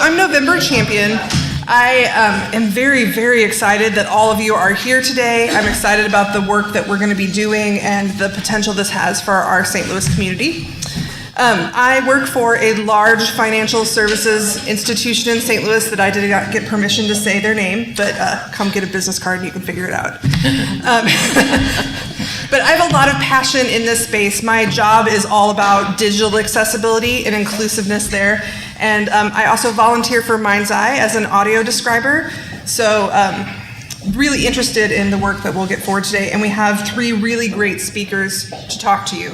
I'm November Champion. I am very, very excited that all of you are here today. I'm excited about the work that we're going to be doing and the potential this has for our St. Louis community. I work for a large financial services institution in St. Louis that I did not get permission to say their name, but come get a business card and you can figure it out. But I have a lot of passion in this space. My job is all about digital accessibility and inclusiveness there. And I also volunteer for MindsEye as an audio describer. So really interested in the work that we'll get forward today. And we have 3 really great speakers to talk to you.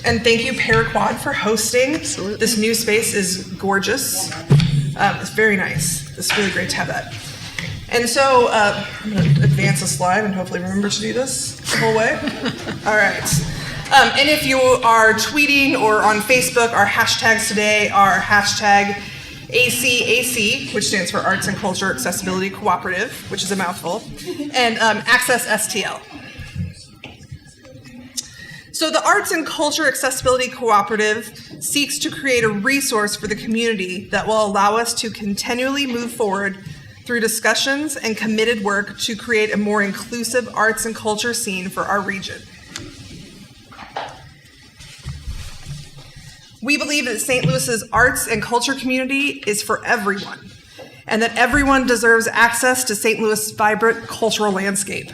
And thank you, Paraquad, for hosting. Absolutely. This new space is gorgeous. It's very nice. It's really great to have that. And so I'm going to advance a slide and hopefully remember to do this the whole way. All right. And if you are tweeting or on Facebook, our hashtags today are hashtag ACAC, which stands for Arts and Culture Accessibility Cooperative, which is a mouthful, and Access STL. So the Arts and Culture Accessibility Cooperative seeks to create a resource for the community that will allow us to continually move forward through discussions and committed work to create a more inclusive arts and culture scene for our region. We believe that St. Louis's arts and culture community is for everyone, and that everyone deserves access to St. Louis' vibrant cultural landscape.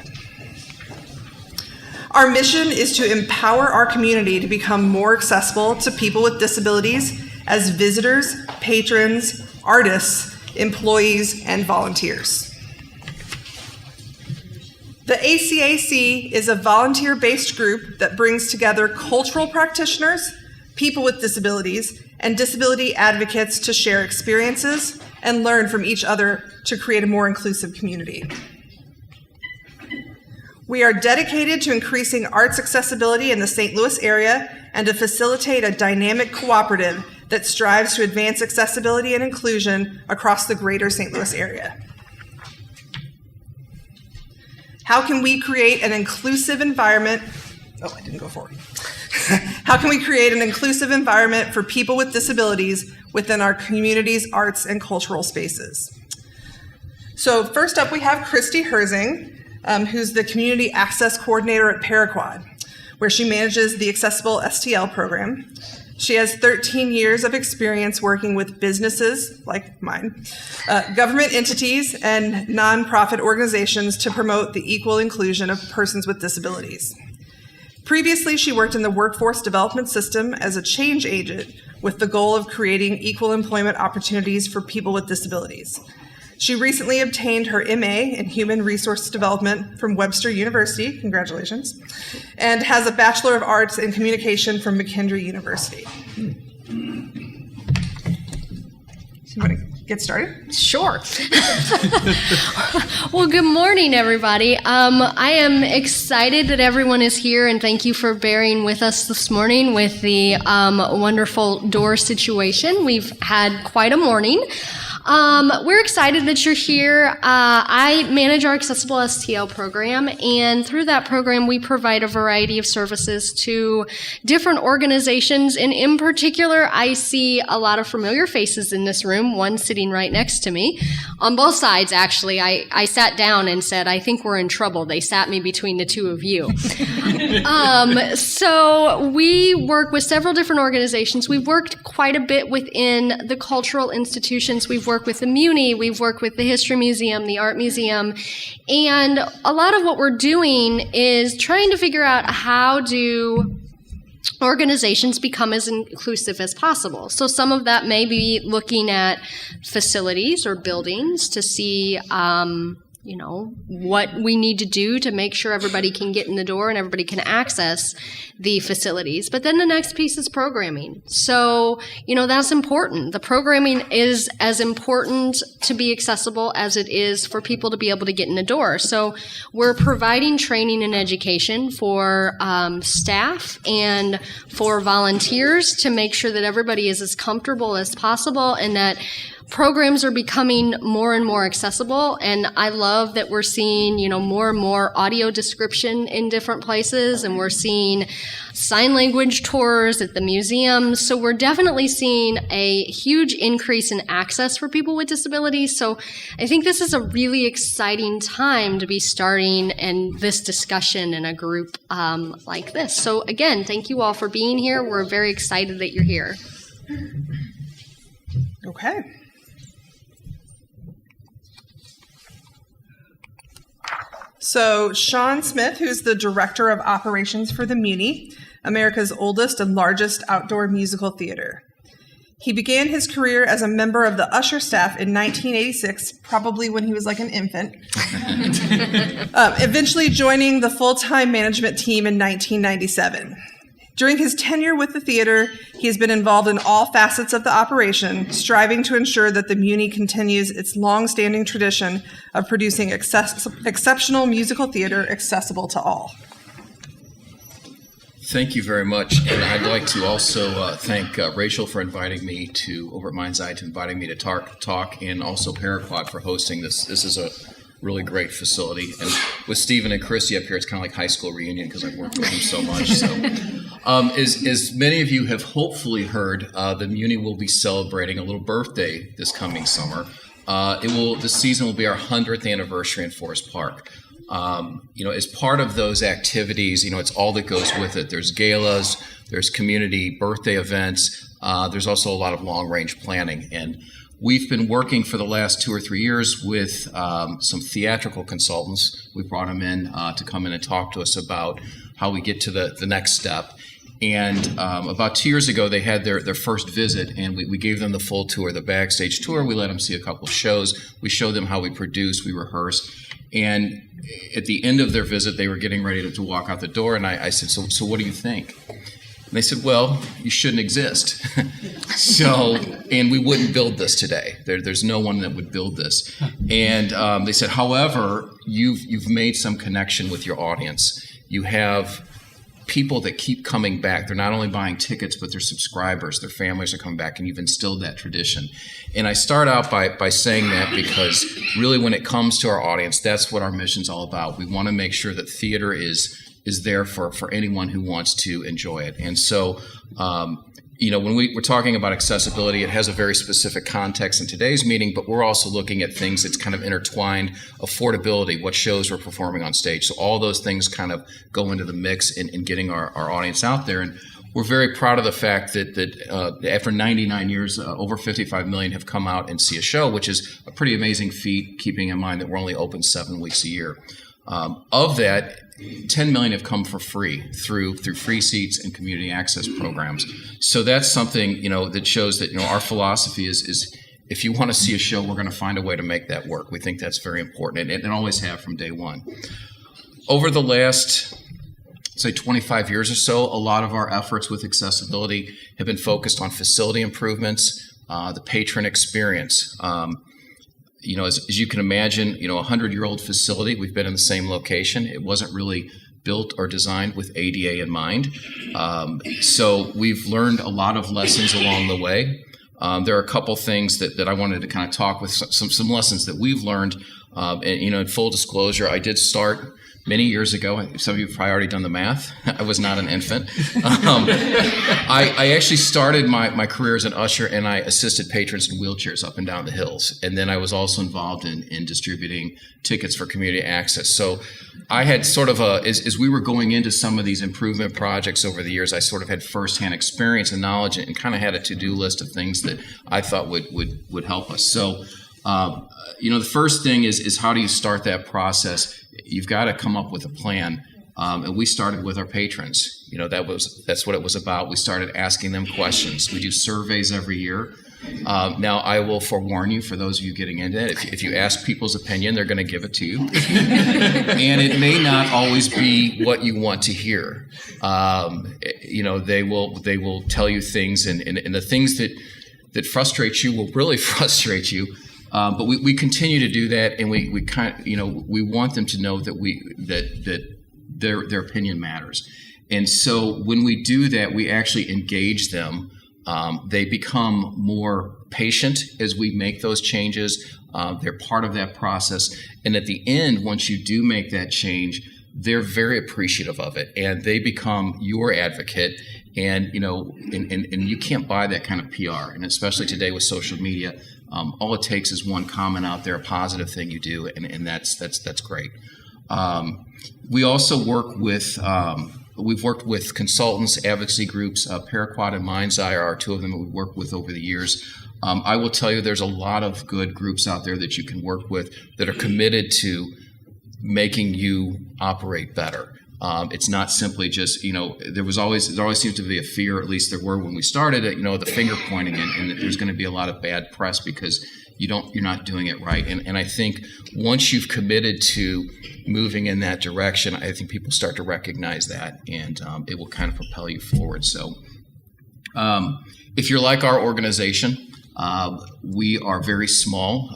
Our mission is to empower our community to become more accessible to people with disabilities as visitors, patrons, artists, employees, and volunteers. The ACAC is a volunteer-based group that brings together cultural practitioners, people with disabilities, and disability advocates to share experiences and learn from each other to create a more inclusive community. We are dedicated to increasing arts accessibility in the St. Louis area and to facilitate a dynamic cooperative that strives to advance accessibility and inclusion across the greater St. Louis area. How can we create an inclusive environment? Oh, I didn't go forward. How can we create an inclusive environment for people with disabilities within our community's arts and cultural spaces? So first up, we have Christy Herzing, who's the Community Access Coordinator at Paraquad, where she manages the Accessible STL program. She has 13 years of experience working with businesses, like mine, government entities, and nonprofit organizations to promote the equal inclusion of persons with disabilities. Previously, she worked in the workforce development system as a change agent with the goal of creating equal employment opportunities for people with disabilities. She recently obtained her MA in Human Resource Development from Webster University, congratulations, and has a Bachelor of Arts in Communication from McKendree University. You want to get started? Sure. Well, good morning, everybody. I am excited that everyone is here, and thank you for bearing with us this morning with the wonderful door situation. We've had quite a morning. We're excited that you're here. I manage our Accessible STL program, and through that program, we provide a variety of services to different organizations, and in particular, I see a lot of familiar faces in this room, one sitting right next to me. On both sides, actually, I sat down and said, I think we're in trouble. They sat me between the two of you. So we work with several different organizations. We've worked quite a bit within the cultural institutions. We've worked with the Muni, we've worked with the History Museum, the Art Museum, and a lot of what we're doing is trying to figure out how do organizations become as inclusive as possible. So some of that may be looking at facilities or buildings to see what we need to do to make sure everybody can get in the door and everybody can access the facilities. But then the next piece is programming. So, that's important. The programming is as important to be accessible as it is for people to be able to get in the door. So we're providing training and education for staff and for volunteers to make sure that everybody is as comfortable as possible and that programs are becoming more and more accessible, and I love that we're seeing, more and more audio description in different places, and we're seeing sign language tours at the museums. So we're definitely seeing a huge increase in access for people with disabilities. So I think this is a really exciting time to be starting this discussion in a group like this. So again, thank you all for being here. We're very excited that you're here. Okay. So Sean Smith, who's the Director of Operations for the Muny, America's oldest and largest outdoor musical theater. He began his career as a member of the usher staff in 1986, probably when he was like an infant, eventually joining the full-time management team in 1997. During his tenure with the theater, he has been involved in all facets of the operation, striving to ensure that the Muny continues its long-standing tradition of producing exceptional musical theater accessible to all. Thank you very much, and I'd like to also thank Rachel for inviting me over at MindsEye, inviting me to talk, and also Paraquad for hosting this. This is a really great facility, and with Steven and Christy up here, it's kind of like high school reunion because I've worked with them so much. So, as many of you have hopefully heard, the Muni will be celebrating a little birthday this coming summer. This season will be our 100th anniversary in Forest Park. As part of those activities, it's all that goes with it. There's galas, there's community birthday events, there's also a lot of long-range planning. And we've been working for the last 2 or 3 years with some theatrical consultants. We brought them in to come in and talk to us about how we get to the next step. And about 2 years ago, they had their first visit, and we gave them the full tour, the backstage tour. We let them see a couple of shows. We showed them how we produce, we rehearse. And at the end of their visit, they were getting ready to walk out the door, and I said, so what do you think? And they said, well, you shouldn't exist. And we wouldn't build this today. There's no one that would build this. And they said, however, you've made some connection with your audience. You have people that keep coming back. They're not only buying tickets, but they're subscribers. Their families are coming back, and you've instilled that tradition. And I start out by saying that because really when it comes to our audience, that's what our mission's all about. We want to make sure that theater is there for anyone who wants to enjoy it. And so, when we're talking about accessibility, it has a very specific context in today's meeting, but we're also looking at things that's kind of intertwined. Affordability, what shows we're performing on stage. So all those things kind of go into the mix in getting our audience out there. And we're very proud of the fact that after 99 years, over 55 million have come out and see a show, which is a pretty amazing feat, keeping in mind that we're only open 7 weeks a year. Of that, 10 million have come for free through free seats and community access programs. So that's something, that shows that, our philosophy is if you want to see a show, we're going to find a way to make that work. We think that's very important, and always have from day one. Over the last, say, 25 years or so, a lot of our efforts with accessibility have been focused on facility improvements, the patron experience. As you can imagine, a 100-year-old facility, we've been in the same location. It wasn't really built or designed with ADA in mind. So we've learned a lot of lessons along the way. There are a couple things that I wanted to kind of talk with, some lessons that we've learned. And in full disclosure, I did start many years ago. Some of you have probably already done the math. I was not an infant. I actually started my career as an usher, and I assisted patrons in wheelchairs up and down the hills. And then I was also involved in distributing tickets for community access. So I had sort of as we were going into some of these improvement projects over the years, I sort of had firsthand experience and knowledge, and kind of had a to-do list of things that I thought would help us. So the first thing is how do you start that process? You've got to come up with a plan. And we started with our patrons. That's what it was about. We started asking them questions. We do surveys every year. Now, I will forewarn you, for those of you getting into it, if you ask people's opinion, they're going to give it to you. And it may not always be what you want to hear. They will tell you things, and the things that frustrate you will really frustrate you. But we continue to do that, and we want them to know that their opinion matters. And so when we do that, we actually engage them. They become more patient as we make those changes. They're part of that process. And at the end, once you do make that change, they're very appreciative of it, and they become your advocate. And and you can't buy that kind of PR. And especially today with social media, all it takes is one comment out there, a positive thing you do, and that's great. We also work with. We've worked with consultants, advocacy groups. Paraquad and MindsEye are two of them that we've worked with over the years. I will tell you, there's a lot of good groups out there that you can work with that are committed to making you operate better. It's not simply just, there always seems to be a fear, at least there were when we started it, the finger pointing, and there's going to be a lot of bad press because you're not doing it right. And I think once you've committed to moving in that direction, I think people start to recognize that, and it will kind of propel you forward. So if you're like our organization, we are very small.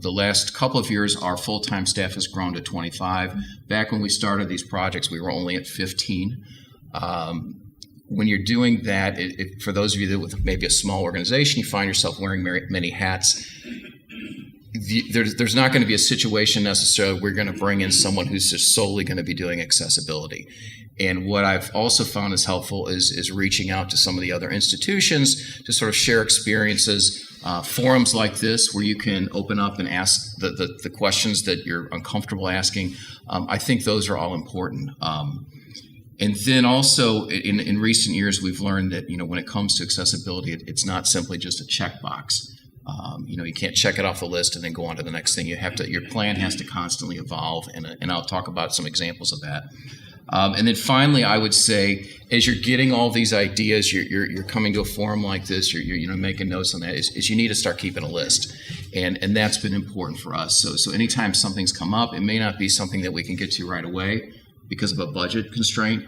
The last couple of years, our full-time staff has grown to 25. Back when we started these projects, we were only at 15. When you're doing that, for those of you that with maybe a small organization, you find yourself wearing many hats. There's not going to be a situation necessarily we're going to bring in someone who's just solely going to be doing accessibility. And what I've also found is helpful is reaching out to some of the other institutions to sort of share experiences, forums like this where you can open up and ask the questions that you're uncomfortable asking. I think those are all important. And then also in recent years, we've learned that, when it comes to accessibility, it's not simply just a checkbox. You can't check it off the list and then go on to the next thing. Your plan has to constantly evolve, and I'll talk about some examples of that. And then finally, I would say, as you're getting all these ideas, you're coming to a forum like this, you're making notes on that, is you need to start keeping a list. And that's been important for us. So anytime something's come up, it may not be something that we can get to right away because of a budget constraint,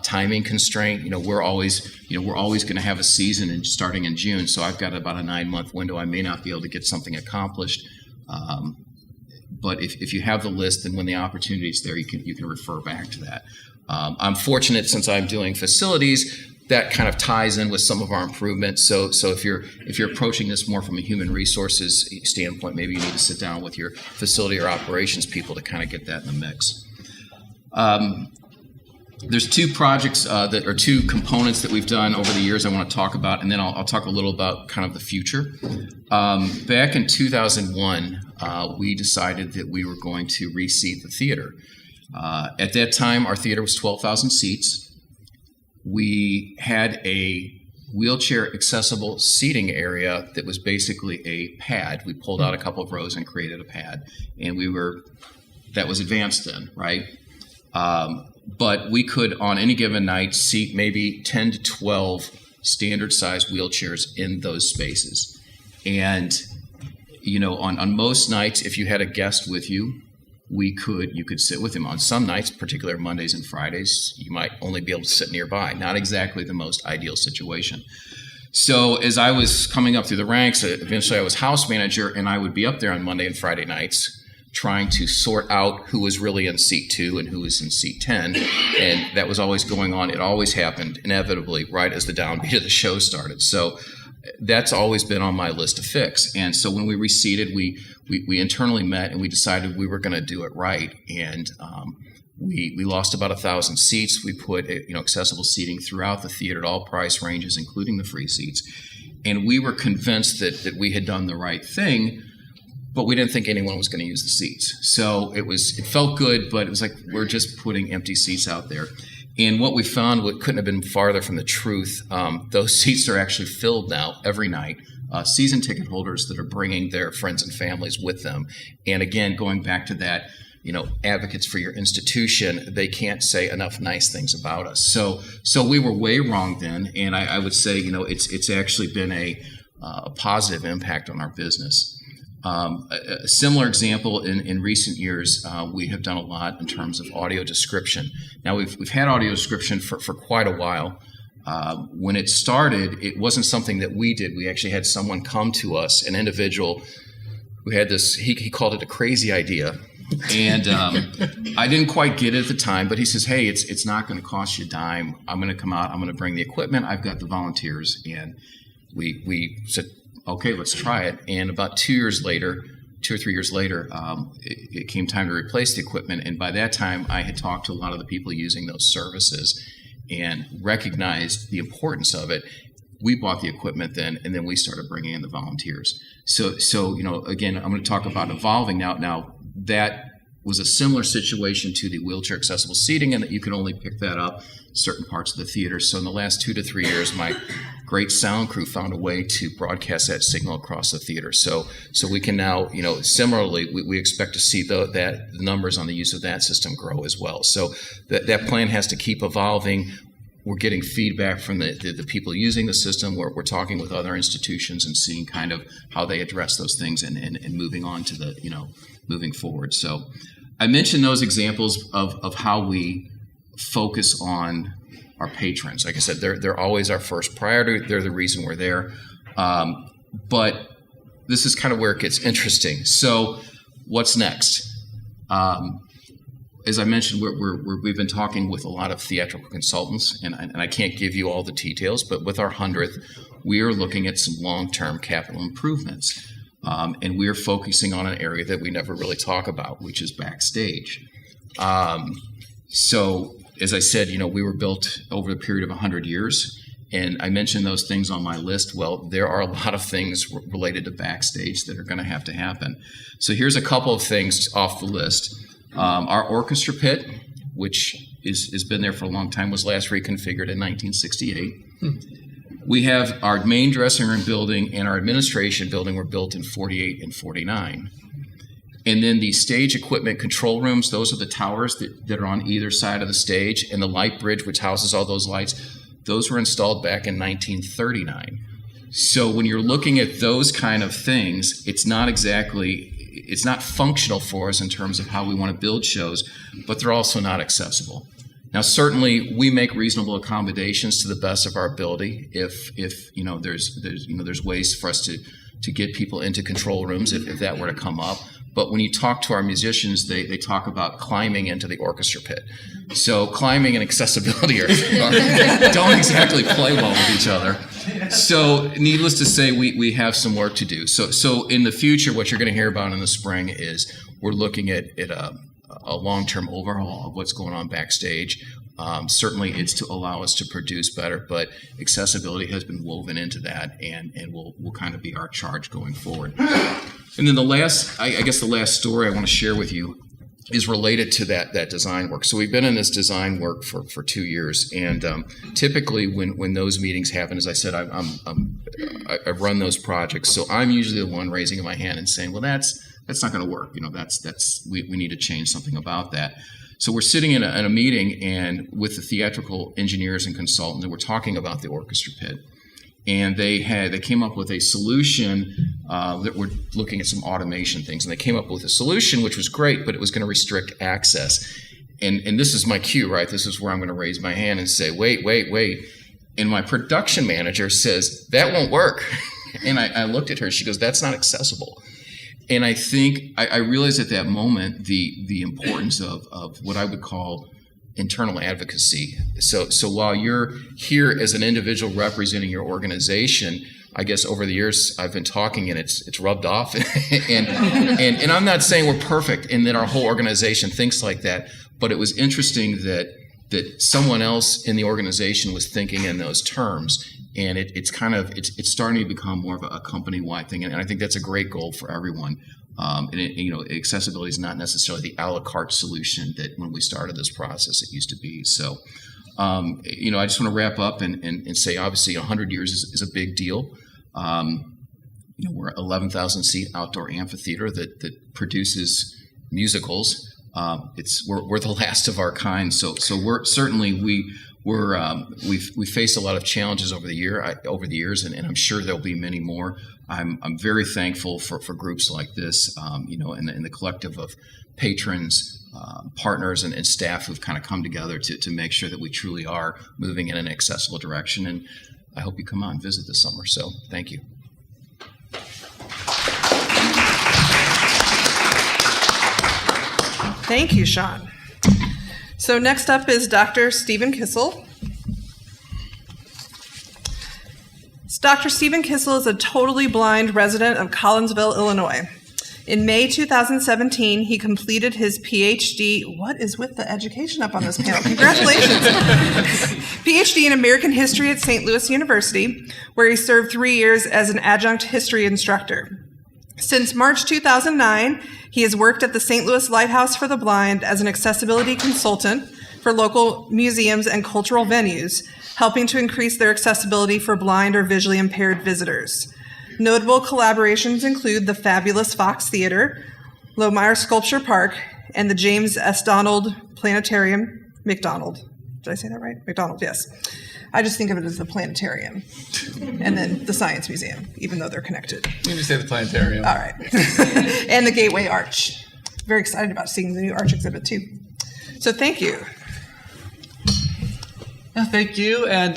timing constraint. We're always going to have a season starting in June. So I've got about a 9-month window. I may not be able to get something accomplished. But if you have the list, then when the opportunity is there, you can refer back to that. I'm fortunate, since I'm doing facilities, that kind of ties in with some of our improvements. So if you're approaching this more from a human resources standpoint, maybe you need to sit down with your facility or operations people to kind of get that in the mix. There's two projects that are two components that we've done over the years I want to talk about, and then I'll talk a little about kind of the future. Back in 2001, we decided that we were going to reseat the theater. At that time, our theater was 12,000 seats. We had a wheelchair accessible seating area that was basically a pad. We pulled out a couple of rows and created a pad, and that was advanced then, right? But we could, on any given night, seat maybe 10 to 12 standard size wheelchairs in those spaces. And, on most nights, if you had a guest with you, you could sit with him. On some nights, particularly Mondays and Fridays, you might only be able to sit nearby. Not exactly the most ideal situation. So as I was coming up through the ranks, eventually I was house manager, and I would be up there on Monday and Friday nights trying to sort out who was really in seat 2 and who was in seat 10. And that was always going on. It always happened inevitably right as the downbeat of the show started. So that's always been on my list to fix. And so when we reseated, we internally met and we decided we were going to do it right. And we lost about 1,000 seats. We put accessible seating throughout the theater at all price ranges, including the free seats. And we were convinced that we had done the right thing, but we didn't think anyone was going to use the seats. So it felt good, but it was like we're just putting empty seats out there. And what we found, couldn't have been farther from the truth. Those seats are actually filled now every night. Season ticket holders that are bringing their friends and families with them. And again, going back to that, advocates for your institution, they can't say enough nice things about us. So we were way wrong then. And I would say, it's actually been a positive impact on our business. A similar example in recent years, we have done a lot in terms of audio description. Now we've had audio description for quite a while. When it started, it wasn't something that we did. We actually had someone come to us, an individual who had this, he called it a crazy idea. And I didn't quite get it at the time, but he says, hey, it's not going to cost you a dime. I'm going to come out. I'm going to bring the equipment. I've got the volunteers. And we said, okay, let's try it. And about 2 or 3 years later, it came time to replace the equipment. And by that time, I had talked to a lot of the people using those services and recognized the importance of it. We bought the equipment then, and then we started bringing in the volunteers. So again, I'm going to talk about evolving now. Now, that was a similar situation to the wheelchair accessible seating, and that you can only pick that up certain parts of the theater. So in the last 2 to 3 years, my great sound crew found a way to broadcast that signal across the theater. So we can now, similarly, we expect to see the numbers on the use of that system grow as well. So that plan has to keep evolving. We're getting feedback from the people using the system. We're talking with other institutions and seeing kind of how they address those things and moving on to moving forward. So I mentioned those examples of how we focus on our patrons. Like I said, they're always our first priority. They're the reason we're there. But this is kind of where it gets interesting. So what's next? As I mentioned, we've been talking with a lot of theatrical consultants, and I can't give you all the details, but with our 100th, we are looking at some long-term capital improvements. And we're focusing on an area that we never really talk about, which is backstage. So, as I said, we were built over the period of 100 years, and I mentioned those things on my list. Well, there are a lot of things related to backstage that are going to have to happen. So here's a couple of things off the list. Our orchestra pit, which has been there for a long time, was last reconfigured in 1968. We have our main dressing room building and our administration building were built in 48 and 49. And then the stage equipment control rooms, those are the towers that are on either side of the stage, and the light bridge, which houses all those lights, those were installed back in 1939. So when you're looking at those kind of things, it's not functional for us in terms of how we want to build shows, but they're also not accessible. Now, certainly, we make reasonable accommodations to the best of our ability. If there's ways for us to get people into control rooms if that were to come up. But when you talk to our musicians, they talk about climbing into the orchestra pit. So climbing and accessibility don't exactly play well with each other. So needless to say, we have some work to do. So in the future, what you're going to hear about in the spring is we're looking at a long-term overhaul of what's going on backstage. Certainly, it's to allow us to produce better, but accessibility has been woven into that, and will kind of be our charge going forward. And then the last story I want to share with you is related to that design work. So we've been in this design work for 2 years, and typically when those meetings happen, as I said, I run those projects, so I'm usually the one raising my hand and saying, well, that's not going to work. We need to change something about that. So we're sitting in a meeting and with the theatrical engineers and consultant, and we're talking about the orchestra pit. And they came up with a solution that we're looking at some automation things. And they came up with a solution which was great, but it was going to restrict access. And this is my cue, right? This is where I'm going to raise my hand and say, wait. And my production manager says, that won't work. And I looked at her, she goes, that's not accessible. And I think I realized at that moment the importance of what I would call internal advocacy. So while you're here as an individual representing your organization, I guess over the years I've been talking and it's rubbed off. and I'm not saying we're perfect and that our whole organization thinks like that, but it was interesting that someone else in the organization was thinking in those terms. And it's starting to become more of a company-wide thing, and I think that's a great goal for everyone. Accessibility is not necessarily the a la carte solution that when we started this process it used to be. So, I just want to wrap up and say, obviously, 100 years is a big deal. We're an 11,000 seat outdoor amphitheater that produces musicals. We're the last of our kind. So we're certainly we've faced a lot of challenges over the years, and I'm sure there'll be many more. I'm very thankful for groups like this, and the collective of patrons, partners, and staff who've kind of come together to make sure that we truly are moving in an accessible direction. And I hope you come out and visit this summer. So thank you. Thank you, Sean. So next up is Dr. Steven Kissel. Dr. Steven Kissel is a totally blind resident of Collinsville, Illinois. In May 2017, he completed his PhD. What is with the education up on this panel? Congratulations. PhD in American History at St. Louis University, where he served 3 years as an adjunct history instructor. Since March 2009, he has worked at the St. Louis Lighthouse for the Blind as an accessibility consultant for local museums and cultural venues, helping to increase their accessibility for blind or visually impaired visitors. Notable collaborations include the fabulous Fox Theater, Lohmeyer Sculpture Park, and the James S. Donald Planetarium. McDonald. Did I say that right? McDonald, yes. I just think of it as the planetarium. And then the Science Museum, even though they're connected. You just say the planetarium. All right. And the Gateway Arch. Very excited about seeing the new Arch exhibit, too. So thank you. Yeah, thank you, and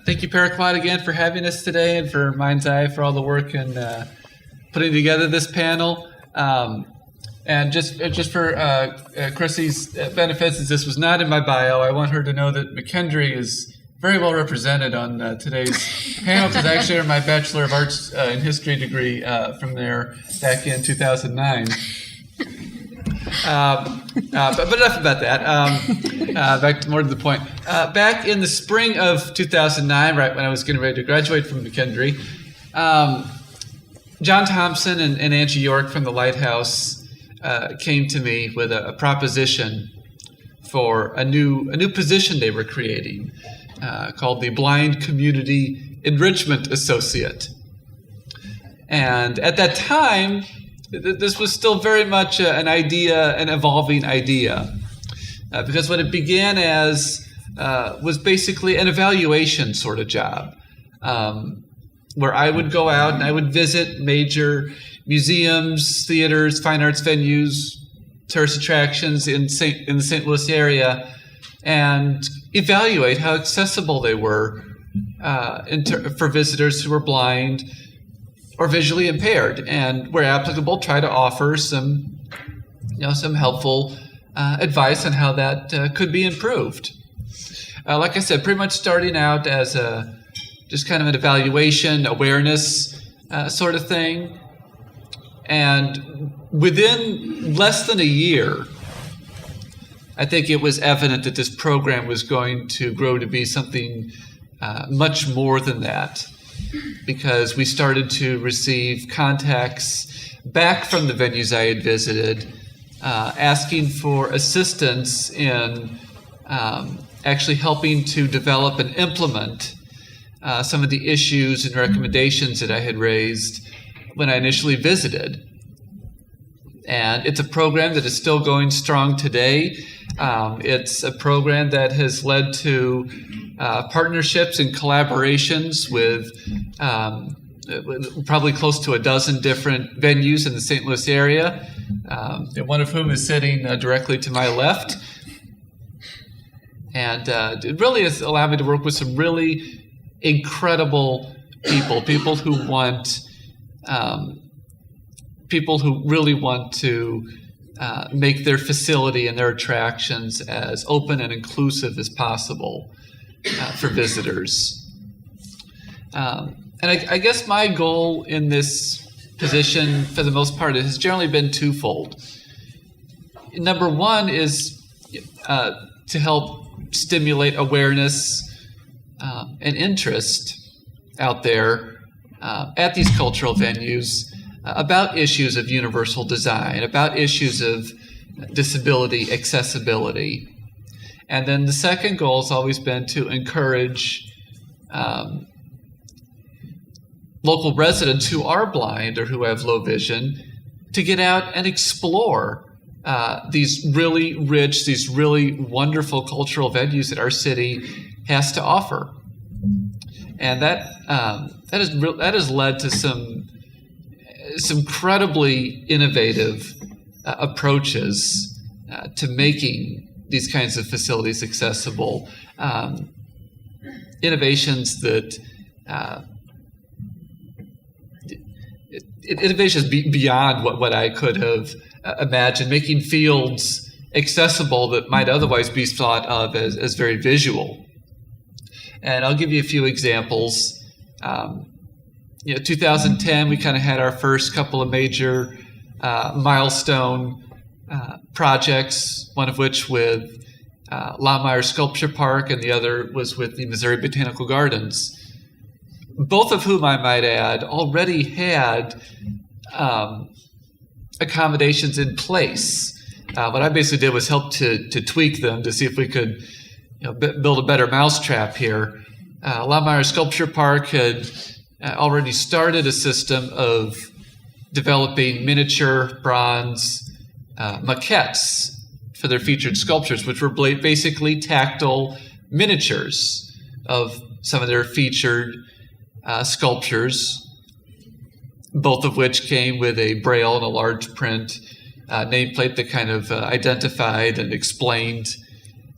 thank you, Paraquad, again for having us today, and for MindsEye for all the work in putting together this panel. And just for Christy's benefits, as this was not in my bio, I want her to know that McKendree is very well represented on today's panel, because I actually earned my Bachelor of Arts in History degree from there back in 2009. But enough about that. Back more to the point. Back in the spring of 2009, right when I was getting ready to graduate from McKendree, John Thompson and Angie York from the Lighthouse came to me with a proposition for a new position they were creating called the Blind Community Enrichment Associate. And at that time, this was still very much an idea, an evolving idea, because what it began as was basically an evaluation sort of job, where I would go out and I would visit major museums, theaters, fine arts venues, tourist attractions in the St. Louis area, and evaluate how accessible they were for visitors who were blind or visually impaired, and where applicable, try to offer some helpful advice on how that could be improved. Like I said, pretty much starting out as just kind of an evaluation, awareness sort of thing, and within less than a year, I think it was evident that this program was going to grow to be something much more than that, because we started to receive contacts back from the venues I had visited, asking for assistance in actually helping to develop and implement some of the issues and recommendations that I had raised when I initially visited. And it's a program that is still going strong today. It's a program that has led to partnerships and collaborations with probably close to a dozen different venues in the St. Louis area, one of whom is sitting directly to my left. And it really has allowed me to work with some really incredible people who really want to make their facility and their attractions as open and inclusive as possible for visitors. And I guess my goal in this position, for the most part, has generally been twofold. Number one is to help stimulate awareness and interest out there at these cultural venues about issues of universal design, about issues of disability accessibility. And then the second goal has always been to encourage local residents who are blind or who have low vision to get out and explore these really rich, these really wonderful cultural venues that our city has to offer. And that has led to some incredibly innovative approaches to making these kinds of facilities accessible. Innovations that innovations beyond what I could have imagined, making fields accessible that might otherwise be thought of as very visual. And I'll give you a few examples. 2010, we kind of had our first couple of major milestone projects, one of which with Laumeier Sculpture Park, and the other was with the Missouri Botanical Gardens, both of whom, I might add, already had accommodations in place. What I basically did was help to tweak them to see if we could build a better mousetrap here. Laumeier Sculpture Park had already started a system of developing miniature bronze maquettes for their featured sculptures, which were basically tactile miniatures of some of their featured sculptures, both of which came with a braille and a large print nameplate that kind of identified and explained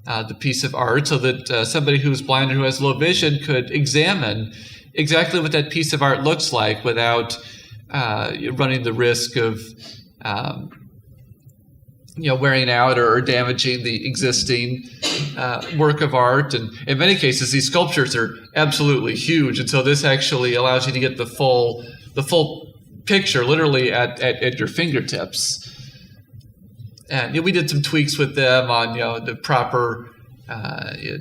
the piece of art, so that somebody who's blind or who has low vision could examine exactly what that piece of art looks like without running the risk of wearing out or damaging the existing work of art. And in many cases, these sculptures are absolutely huge, and so this actually allows you to get the full picture literally at your fingertips. And we did some tweaks with them on the proper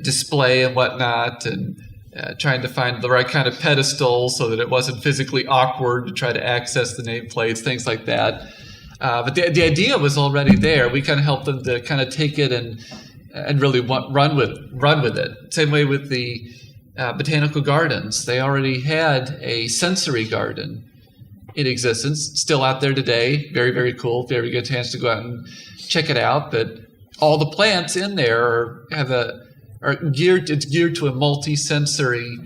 display and whatnot, and trying to find the right kind of pedestal so that it wasn't physically awkward to try to access the nameplates, things like that. But the idea was already there. We kind of helped them to kind of take it and really run with it. Same way with the botanical gardens. They already had a sensory garden in existence, still out there today. Very, very cool. If you ever get a chance to go out and check it out. But all the plants in there are geared to a multi-sensory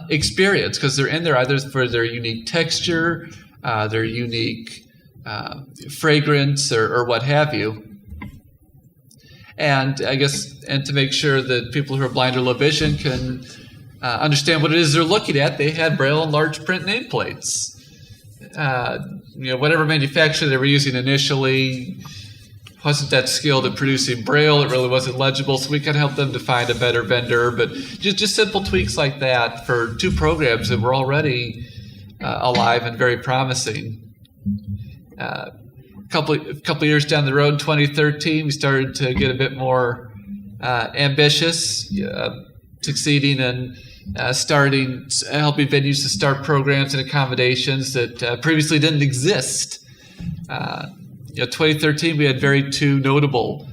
experience, because they're in there either for their unique texture, their unique fragrance, or what have you. And I guess, and to make sure that people who are blind or low vision can understand what it is they're looking at, they had braille and large print nameplates. Whatever manufacturer they were using initially wasn't that skilled at producing braille. It really wasn't legible, so we kind of helped them to find a better vendor. But just simple tweaks like that for two programs that were already alive and very promising. A couple years down the road, in 2013, we started to get a bit more ambitious, succeeding in helping venues to start programs and accommodations that previously didn't exist. 2013, we had two notable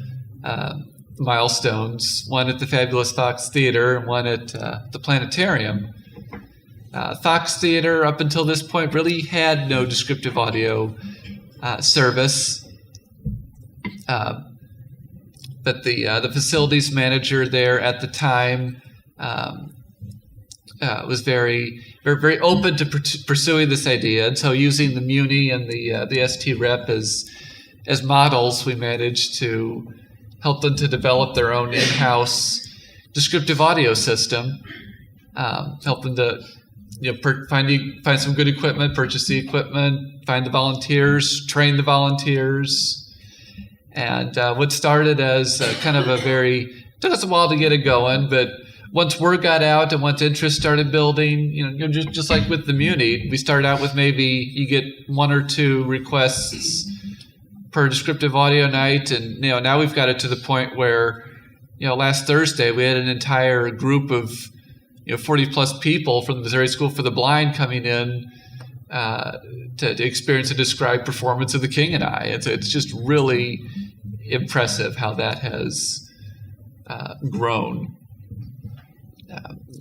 milestones, one at the fabulous Fox Theater and one at the Planetarium. Fox Theater, up until this point, really had no descriptive audio service, but the facilities manager there at the time was very, very, very open to pursuing this idea, and so using the Muny and the ST Rep as models, we managed to help them to develop their own in-house descriptive audio system. Help them to find some good equipment, purchase the equipment, find the volunteers, train the volunteers, and what started as kind of took us a while to get it going, but once word got out and once interest started building, just like with the Muni, we started out with maybe you get one or two requests per descriptive audio night, and now we've got it to the point where last Thursday we had an entire group of 40 plus people from the Missouri School for the Blind coming in to experience a described performance of The King and I. It's just really impressive how that has grown.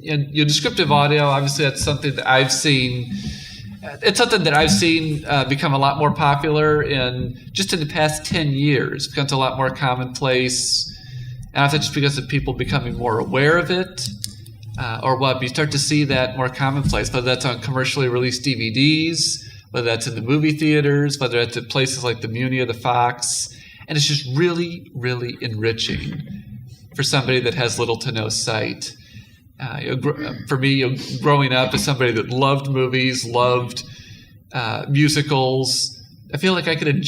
And descriptive audio, obviously, that's something that I've seen. It's something that I've seen become a lot more popular in the past 10 years. It becomes a lot more commonplace. And I think just because of people becoming more aware of it, or what, but you start to see that more commonplace, whether that's on commercially released DVDs, whether that's in the movie theaters, whether that's at places like the Muni or the Fox. And it's just really, really enriching for somebody that has little to no sight. For me, growing up as somebody that loved movies, loved musicals, I feel like I could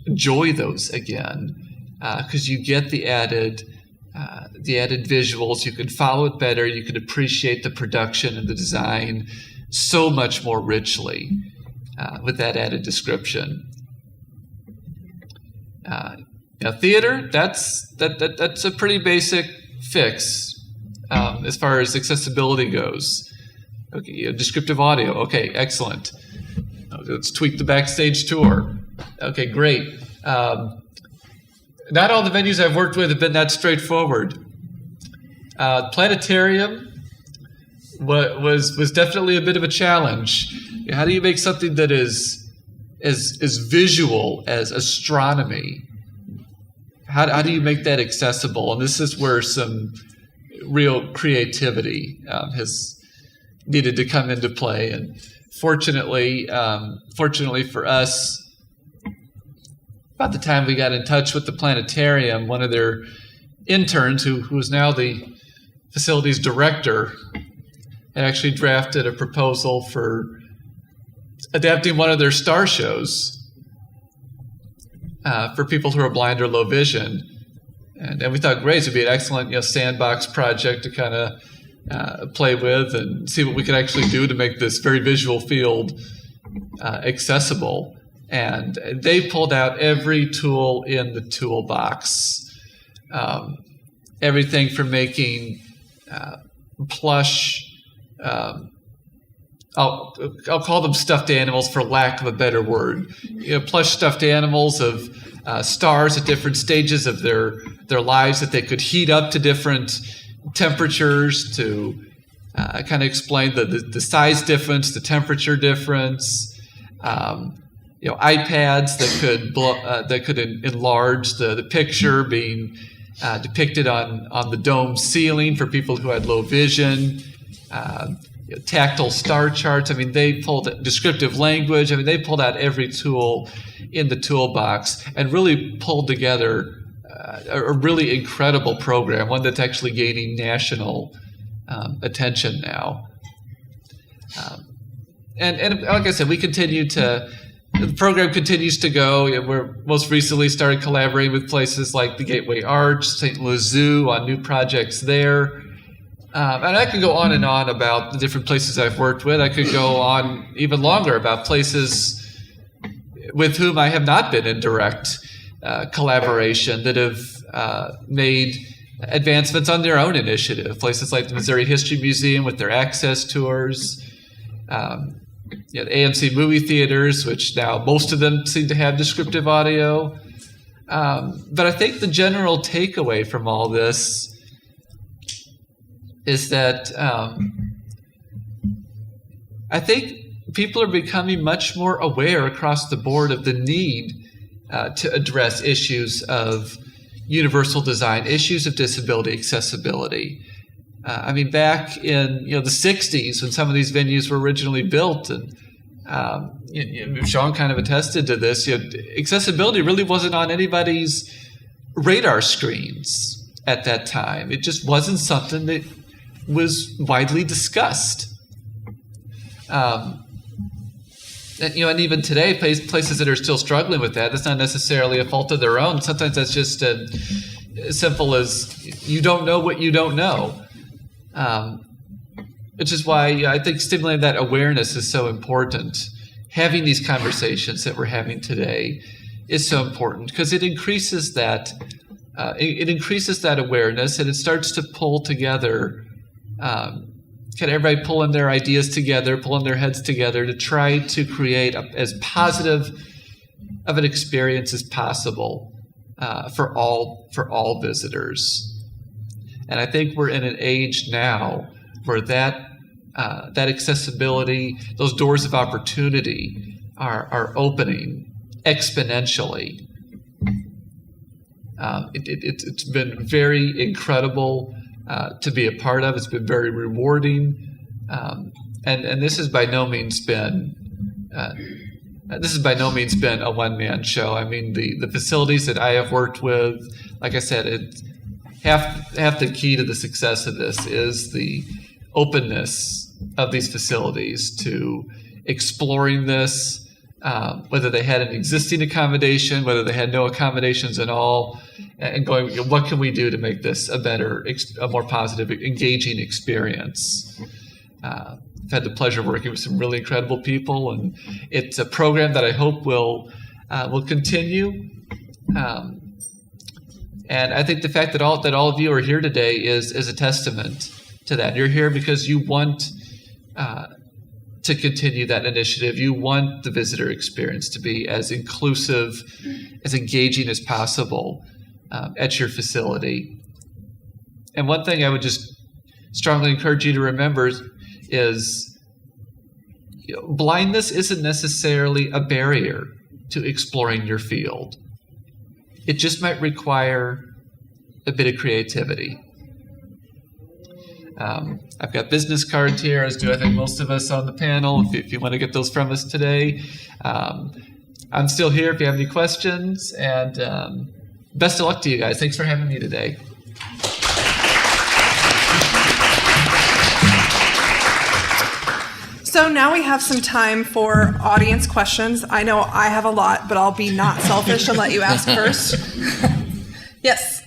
enjoy those again, because you get the added visuals. You could follow it better. You could appreciate the production and the design so much more richly with that added description. Theater, that's a pretty basic fix as far as accessibility goes. Okay, descriptive audio. Okay, excellent. Let's tweak the backstage tour. Okay, great. Not all the venues I've worked with have been that straightforward. Planetarium was definitely a bit of a challenge. How do you make something that is as visual as astronomy? How do you make that accessible? And this is where some real creativity has needed to come into play. And fortunately for us, about the time we got in touch with the planetarium, one of their interns, who is now the facilities director, had actually drafted a proposal for adapting one of their star shows for people who are blind or low vision. And we thought, great, this would be an excellent sandbox project to kind of play with and see what we could actually do to make this very visual field accessible. And they pulled out every tool in the toolbox. Everything from making plush, I'll call them stuffed animals for lack of a better word. Plush stuffed animals of stars at different stages of their lives that they could heat up to different temperatures to kind of explain the size difference, the temperature difference. iPads that could enlarge the picture being depicted on the dome ceiling for people who had low vision. Tactile star charts. I mean, they pulled descriptive language. I mean, they pulled out every tool in the toolbox and really pulled together a really incredible program, one that's actually gaining national attention now. And like I said, the program continues to go. We're most recently started collaborating with places like the Gateway Arch, St. Louis Zoo on new projects there. And I could go on and on about the different places I've worked with. I could go on even longer about places with whom I have not been in direct collaboration that have made advancements on their own initiative. Places like the Missouri History Museum with their access tours, the AMC movie theaters, which now most of them seem to have descriptive audio. But I think the general takeaway from all this is that I think people are becoming much more aware across the board of the need to address issues of universal design, issues of disability accessibility. I mean, back in the 60s when some of these venues were originally built, and Sean kind of attested to this, accessibility really wasn't on anybody's radar screens at that time. It just wasn't something that was widely discussed. And even today, places that are still struggling with that's not necessarily a fault of their own. Sometimes that's just as simple as you don't know what you don't know. Which is why I think stimulating that awareness is so important. Having these conversations that we're having today is so important because it increases that awareness, and it starts to pull together. Can everybody pulling their ideas together, pulling their heads together to try to create as positive of an experience as possible for all visitors. And I think we're in an age now where that accessibility, those doors of opportunity are opening exponentially. It's been very incredible to be a part of. It's been very rewarding, and this has by no means been a one-man show. I mean, the facilities that I have worked with, like I said, half the key to the success of this is the openness of these facilities to exploring this, whether they had an existing accommodation, whether they had no accommodations at all, and going, what can we do to make this a more positive, engaging experience? had the pleasure of working with some really incredible people, and it's a program that I hope will continue. And I think the fact that all of you are here today is a testament to that. You're here because you want to continue that initiative. You want the visitor experience to be as inclusive, as engaging as possible at your facility. And one thing I would just strongly encourage you to remember is blindness isn't necessarily a barrier to exploring your field. It just might require a bit of creativity. I've got business cards here, as do I think most of us on the panel, if you want to get those from us today. I'm still here if you have any questions, and best of luck to you guys. Thanks for having me today. So now we have some time for audience questions. I know I have a lot, but I'll be not selfish and let you ask first. Yes.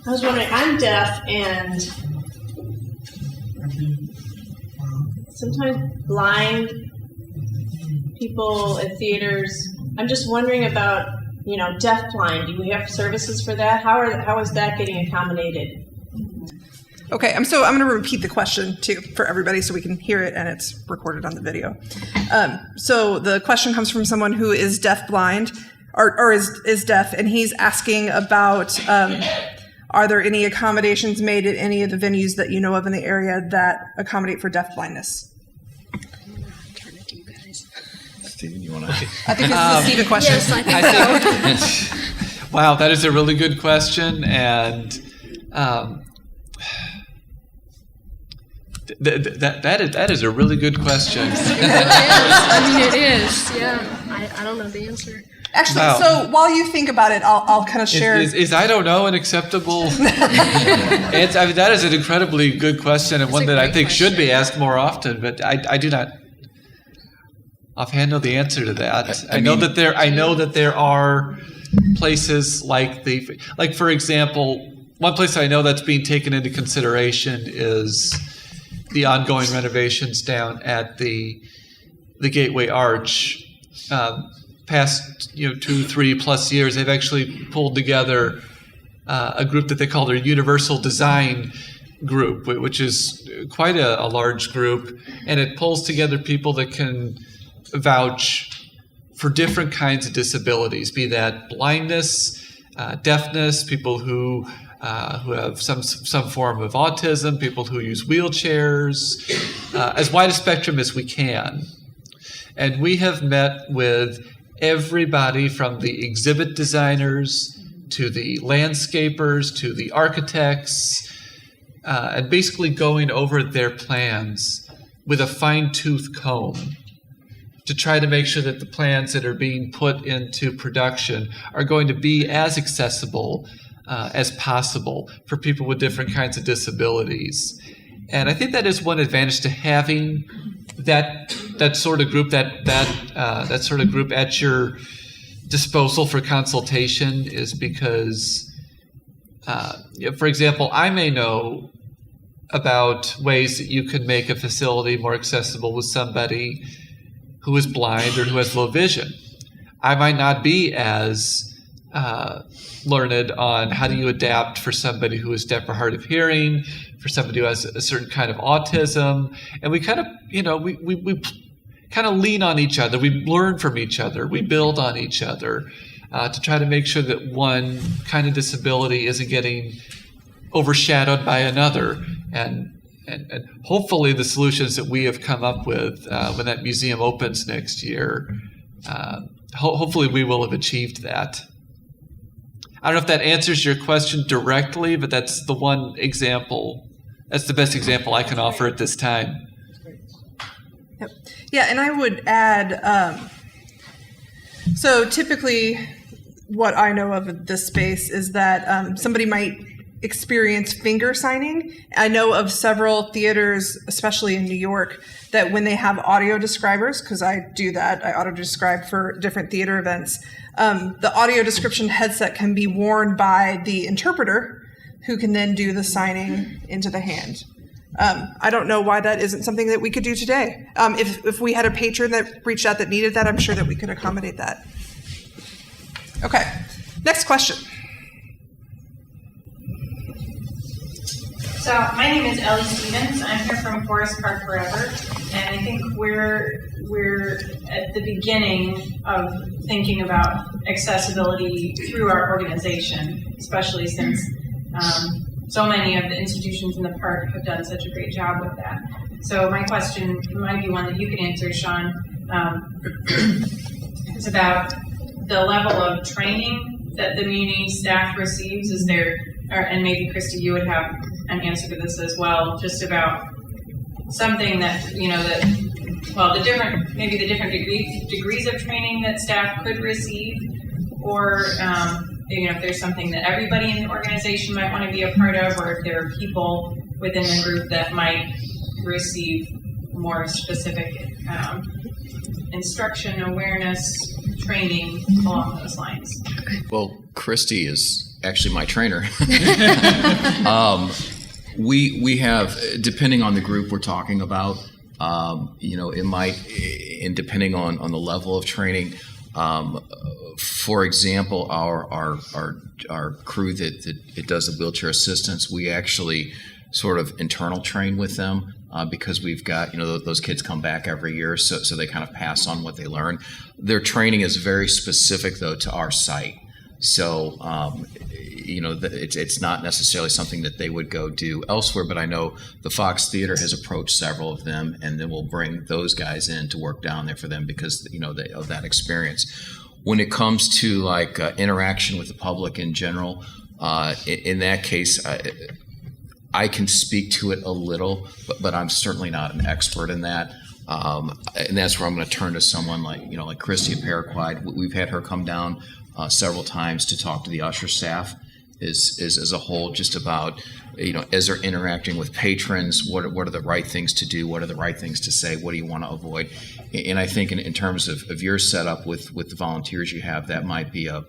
I was wondering, I'm deaf and sometimes blind people at theaters. I'm just wondering about, deaf blind. Do we have services for that? How is that getting accommodated? Okay, I'm going to repeat the question too for everybody so we can hear it and it's recorded on the video. So the question comes from someone who is deaf-blind or is deaf, and he's asking about are there any accommodations made at any of the venues that you know of in the area that accommodate for deaf-blindness? Turn it to you guys. Steven, you want to? I think this is a Steven question. Yes, I think so. Wow, that is a really good question, and that is a really good question. It is. Yeah. I don't know the answer. Actually, Wow. So while you think about it, I'll kind of share. Is I don't know an acceptable answer? I mean, that is an incredibly good question, and one that I think should be asked more often. But I do not offhand know the answer to that. I know that there are places like for example, one place I know that's being taken into consideration is the ongoing renovations down at the Gateway Arch. Past 2-3+ years, they've actually pulled together a group that they call their Universal Design Group, which is quite a large group, and it pulls together people that can vouch for different kinds of disabilities, be that blindness, deafness, people who have some form of autism, people who use wheelchairs, as wide a spectrum as we can. And we have met with everybody from the exhibit designers to the landscapers to the architects, and basically going over their plans with a fine-tooth comb to try to make sure that the plans that are being put into production are going to be as accessible as possible for people with different kinds of disabilities. And I think that is one advantage to having that sort of group that sort of group at your disposal for consultation, is because, for example, I may know about ways that you can make a facility more accessible with somebody who is blind or who has low vision. I might not be as learned on how do you adapt for somebody who is deaf or hard of hearing, for somebody who has a certain kind of autism, and we kind of, we kind of lean on each other. We learn from each other. We build on each other to try to make sure that one kind of disability isn't getting overshadowed by another. And hopefully the solutions that we have come up with when that museum opens next year, hopefully we will have achieved that. I don't know if that answers your question directly, but that's the one example. That's the best example I can offer at this time. Yep. Yeah, and I would add, so typically what I know of this space is that somebody might experience finger signing. I know of several theaters, especially in New York, that when they have audio describers, because I do that, I auto describe for different theater events, the audio description headset can be worn by the interpreter, who can then do the signing into the hand. I don't know why that isn't something that we could do today. If we had a patron that reached out that needed that, I'm sure that we could accommodate that. Okay, next question. So my name is Ellie Stevens. I'm here from Forest Park Forever, and I think we're at the beginning of thinking about accessibility through our organization, especially since so many of the institutions in the park have done such a great job with that. So my question might be one that you could answer, Sean. It's about the level of training that the Muni staff receives. Is there, and maybe Christy, you would have an answer to this as well, just about something that, the different degrees of training that staff could receive, or if there's something that everybody in the organization might want to be a part of, or if there are people within the group that might receive more specific instruction, awareness, training along those lines. Well, Christy is actually my trainer. We have, depending on the group we're talking about, it might, and depending on the level of training. For example, our crew that does the wheelchair assistance, we actually sort of internal train with them because we've got, those kids come back every year, so they kind of pass on what they learn. Their training is very specific, though, to our site. So, it's not necessarily something that they would go do elsewhere, but I know the Fox Theater has approached several of them, and then we'll bring those guys in to work down there for them because, of that experience. When it comes to interaction with the public in general, in that case, I can speak to it a little, but I'm certainly not an expert in that. And that's where I'm going to turn to someone like Christy at Paraquad. We've had her come down several times to talk to the usher staff as a whole, just about, as they're interacting with patrons, what are the right things to do? What are the right things to say? What do you want to avoid? And I think in terms of your setup with the volunteers you have, that might be a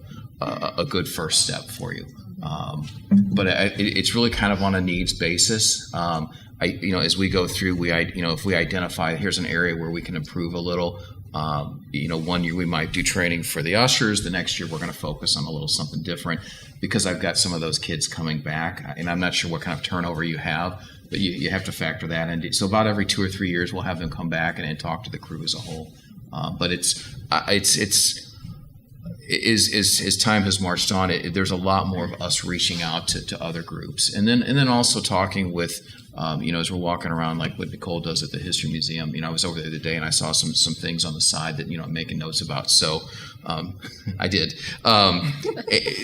good first step for you. But it's really kind of on a needs basis. As we go through, if we identify here's an area where we can improve a little, 1 year we might do training for the ushers. The next year we're going to focus on a little something different because I've got some of those kids coming back, and I'm not sure what kind of turnover you have, but you have to factor that in. So about every 2 or 3 years we'll have them come back and talk to the crew as a whole. But as time has marched on, there's a lot more of us reaching out to other groups, and then also talking with, as we're walking around, like what Nicole does at the History Museum. I was over there the other day and I saw some things on the side that I'm making notes about. So I did.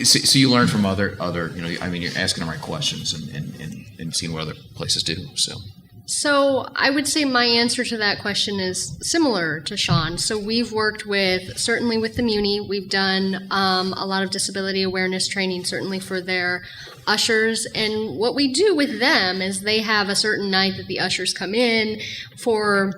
So you learn from other. You're asking the right questions and seeing what other places do. So I would say my answer to that question is similar to Sean. So we've worked certainly with the Muni. We've done a lot of disability awareness training, certainly for their ushers. And what we do with them is they have a certain night that the ushers come in for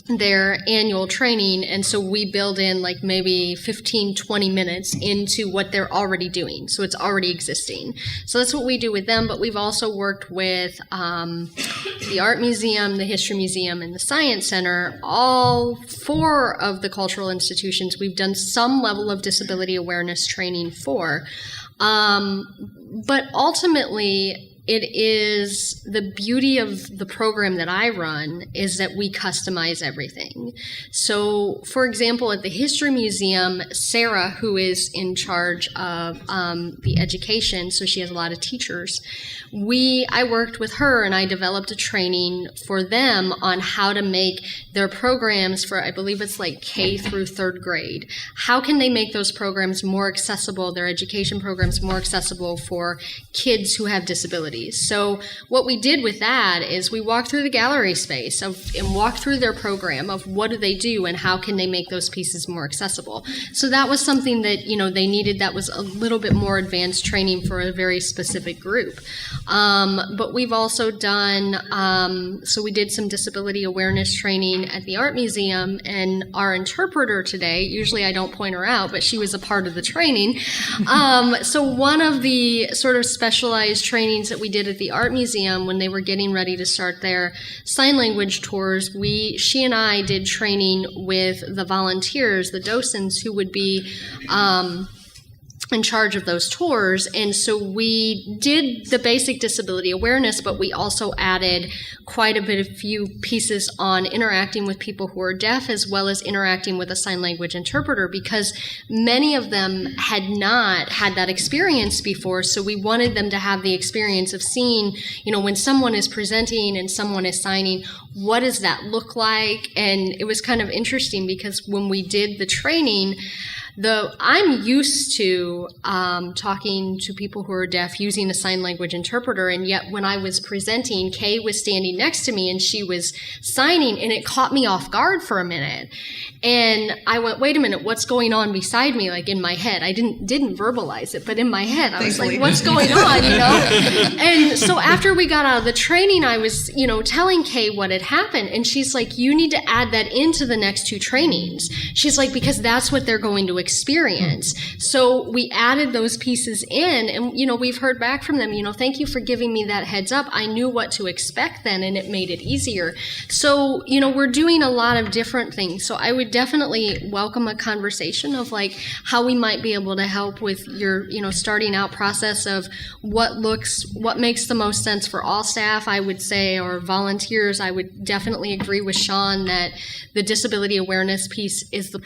their annual training, and so we build in maybe 15-20 minutes into what they're already doing, so it's already existing. So that's what we do with them, but we've also worked with the Art Museum, the History Museum, and the Science Center. All 4 of the cultural institutions we've done some level of disability awareness training for, but ultimately it is the beauty of the program that I run is that we customize everything. So, for example, at the History Museum, Sarah, who is in charge of the education, so she has a lot of teachers, I worked with her and I developed a training for them on how to make their programs for, I believe it's K through 3rd grade. How can they make those programs more accessible, their education programs more accessible for kids who have disabilities? So what we did with that is we walked through the gallery space and walked through their program of what do they do and how can they make those pieces more accessible. So that was something that they needed. That was a little bit more advanced training for a very specific group. But we've also done, so we did some disability awareness training at the Art Museum, and our interpreter today, usually I don't point her out, but she was a part of the training. So one of the sort of specialized trainings that we did at the Art Museum when they were getting ready to start their sign language tours, she and I did training with the volunteers, the docents who would be in charge of those tours. And so we did the basic disability awareness, but we also added quite a few pieces on interacting with people who are deaf, as well as interacting with a sign language interpreter, because many of them had not had that experience before. So we wanted them to have the experience of seeing, when someone is presenting and someone is signing, what does that look like? And it was kind of interesting because when we did the training, I'm used to talking to people who are deaf using a sign language interpreter, and yet when I was presenting, Kay was standing next to me and she was signing, and it caught me off guard for a minute. And I went, wait a minute, what's going on beside me? Like in my head. I didn't verbalize it, but in my head, I was like, what's going on, And so after we got out of the training, I was, telling Kay what had happened. And she's like, you need to add that into the next 2 trainings. She's like, because that's what they're going to experience. So we added those pieces in, and, we've heard back from them, thank you for giving me that heads up. I knew what to expect then, and it made it easier. So, we're doing a lot of different things. So I would definitely welcome a conversation of like how we might be able to help with your, starting out process of what makes the most sense for all staff, I would say, or volunteers. I would definitely agree with Sean that the disability awareness piece is the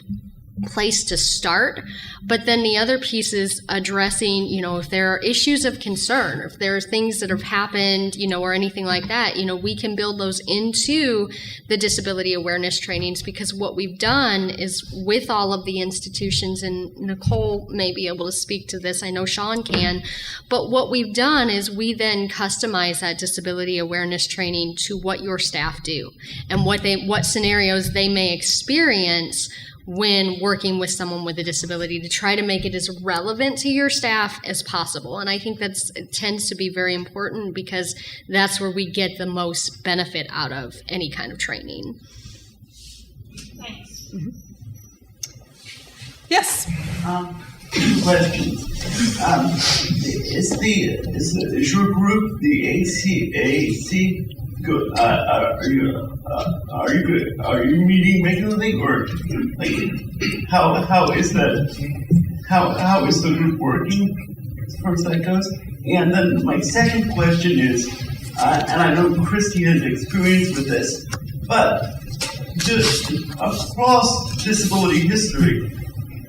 place to start, but then the other piece is addressing, if there are issues of concern, if there are things that have happened, or anything like that, we can build those into the disability awareness trainings, because what we've done is with all of the institutions, and Nicole may be able to speak to this, I know Sean can, but what we've done is we then customize that disability awareness training to what your staff do and what scenarios they may experience when working with someone with a disability, to try to make it as relevant to your staff as possible. And I think it tends to be very important, because that's where we get the most benefit out of any kind of training. Thanks. Mm-hmm. Yes. 2 questions. Is your group the ACAC? Good. Are you meeting regularly, or like how is that? How is the group working as far as that goes? And then my second question is, and I know Christy has experience with this, but just across disability history,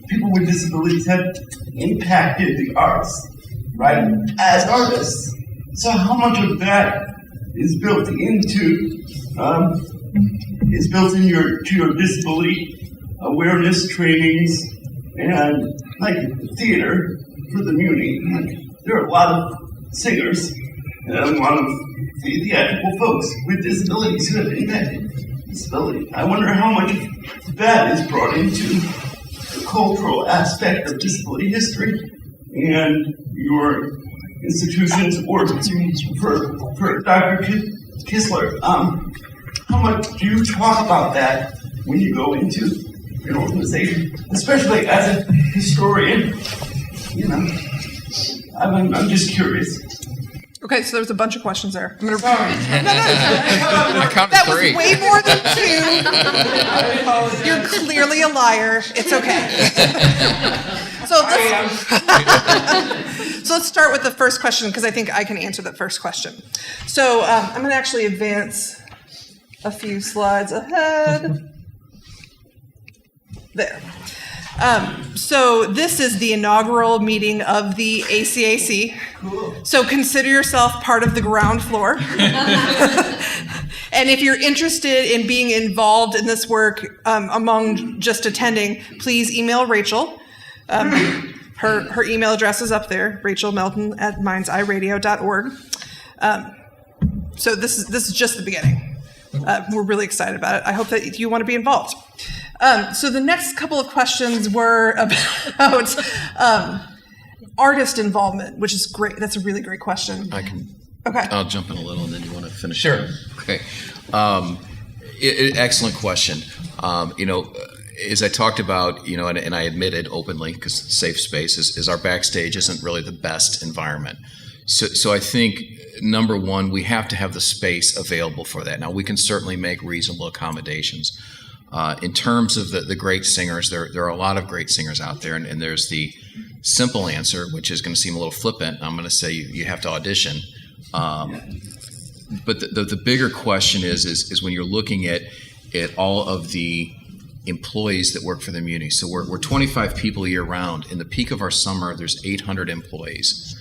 people with disabilities have impacted the arts, right? As artists. So how much of that is built into your disability awareness trainings and like theater for the Muni? Like, there are a lot of singers and a lot of theatrical folks with disabilities who have impacted disability. I wonder how much of that is brought into the cultural aspect of disability history and your institutions, or for Dr. Kissel, how much do you talk about that when you go into an organization, especially as a historian? I'm just curious. Okay, so there's a bunch of questions there. I'm gonna. I count to That 3. was way more than 2. You're clearly a liar. It's okay. So let's start with the first question, because I think I can answer that first question. So I'm going to actually advance a few slides ahead. There. So this is the inaugural meeting of the ACAC. Cool. So consider yourself part of the ground floor. And if you're interested in being involved in this work among just attending, please email Rachel. Her email address is up there, rachelmelton@mindseyeradio.org. So this is just the beginning. We're really excited about it. I hope that you want to be involved. So the next couple of questions were about artist involvement, which is great. That's a really great question. Okay. I'll jump in a little, and then you want to finish. Sure. Okay. Excellent question. As I talked about, and I admitted openly, because safe space is our backstage isn't really the best environment. So I think, number one, we have to have the space available for that. Now, we can certainly make reasonable accommodations. In terms of the great singers, there are a lot of great singers out there, and there's the simple answer, which is going to seem a little flippant. I'm going to say you have to audition. But the bigger question is when you're looking at all of the employees that work for the Muni. So we're 25 people year round. In the peak of our summer, there's 800 employees.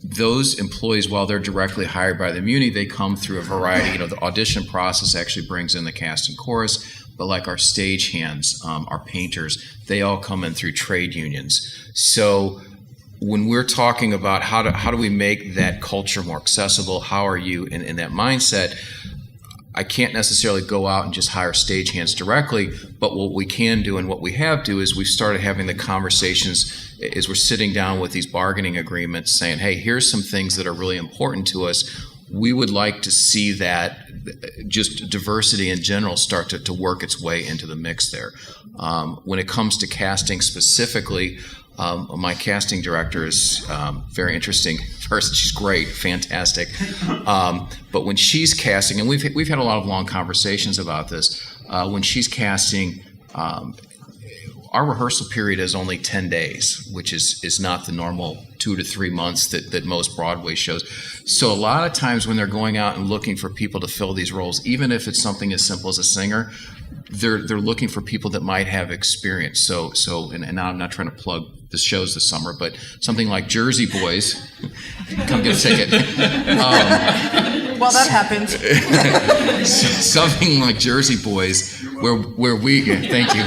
Those employees, while they're directly hired by the Muni, they come through a variety. The audition process actually brings in the cast and chorus, but like our stagehands, our painters, they all come in through trade unions. So when we're talking about how do we make that culture more accessible, how are you in that mindset, I can't necessarily go out and just hire stagehands directly, but what we can do and what we have do is we've started having the conversations as we're sitting down with these bargaining agreements saying, hey, here's some things that are really important to us. We would like to see that just diversity in general start to work its way into the mix there. When it comes to casting specifically, my casting director is very interesting person. She's great, fantastic. But when she's casting, and we've had a lot of long conversations about this, when she's casting, our rehearsal period is only 10 days, which is not the normal 2 to 3 months that most Broadway shows. So a lot of times when they're going out and looking for people to fill these roles, even if it's something as simple as a singer, they're looking for people that might have experience. So and now I'm not trying to plug the shows this summer, but something like Jersey Boys, come get a ticket. Well, that happened. Something like Jersey Boys, where we thank you,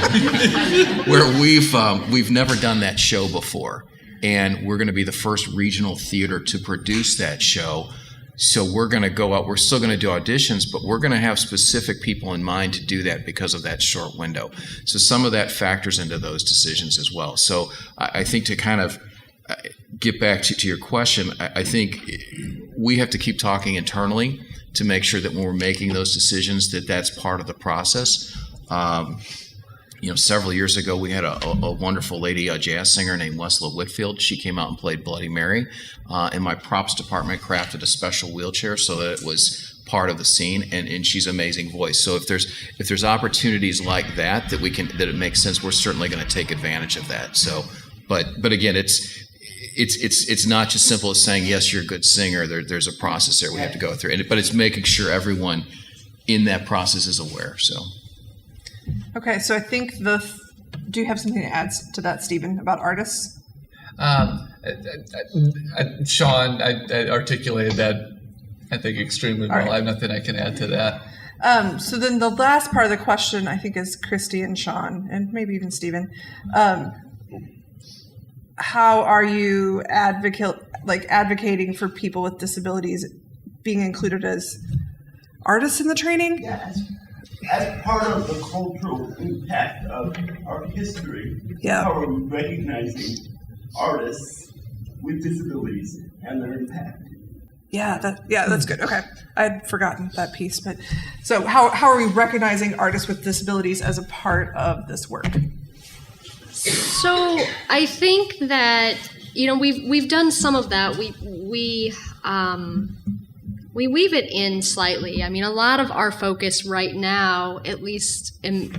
where we've never done that show before, and we're going to be the first regional theater to produce that show. So we're going to go out. We're still going to do auditions, but we're going to have specific people in mind to do that because of that short window. So some of that factors into those decisions as well. So I think to kind of get back to your question, I think we have to keep talking internally to make sure that when we're making those decisions that's part of the process. Several years ago, we had a wonderful lady, a jazz singer named Wesla Whitfield. She came out and played Bloody Mary, and my props department crafted a special wheelchair so that it was part of the scene, and she's an amazing voice. So if there's opportunities like that it makes sense, we're certainly going to take advantage of that. So, but again, it's not just simple as saying yes, you're a good singer. There's a process there we have to go through, but it's making sure everyone in that process is aware. So. Okay, so I think do you have something to add to that, Steven, about artists? Sean, I articulated that, I think, extremely well. Right. I have nothing I can add to that. So then the last part of the question, I think, is Christy and Sean, and maybe even Steven. How are you advocating for people with disabilities being included as artists in the training? Yes. As part of the cultural impact of our history, how are we recognizing artists with disabilities and their impact? Yeah, that's good. Okay, I'd forgotten that piece, but so how are we recognizing artists with disabilities as a part of this work? So I think that we've done some of that. We weave it in slightly. I mean, a lot of our focus right now, at least in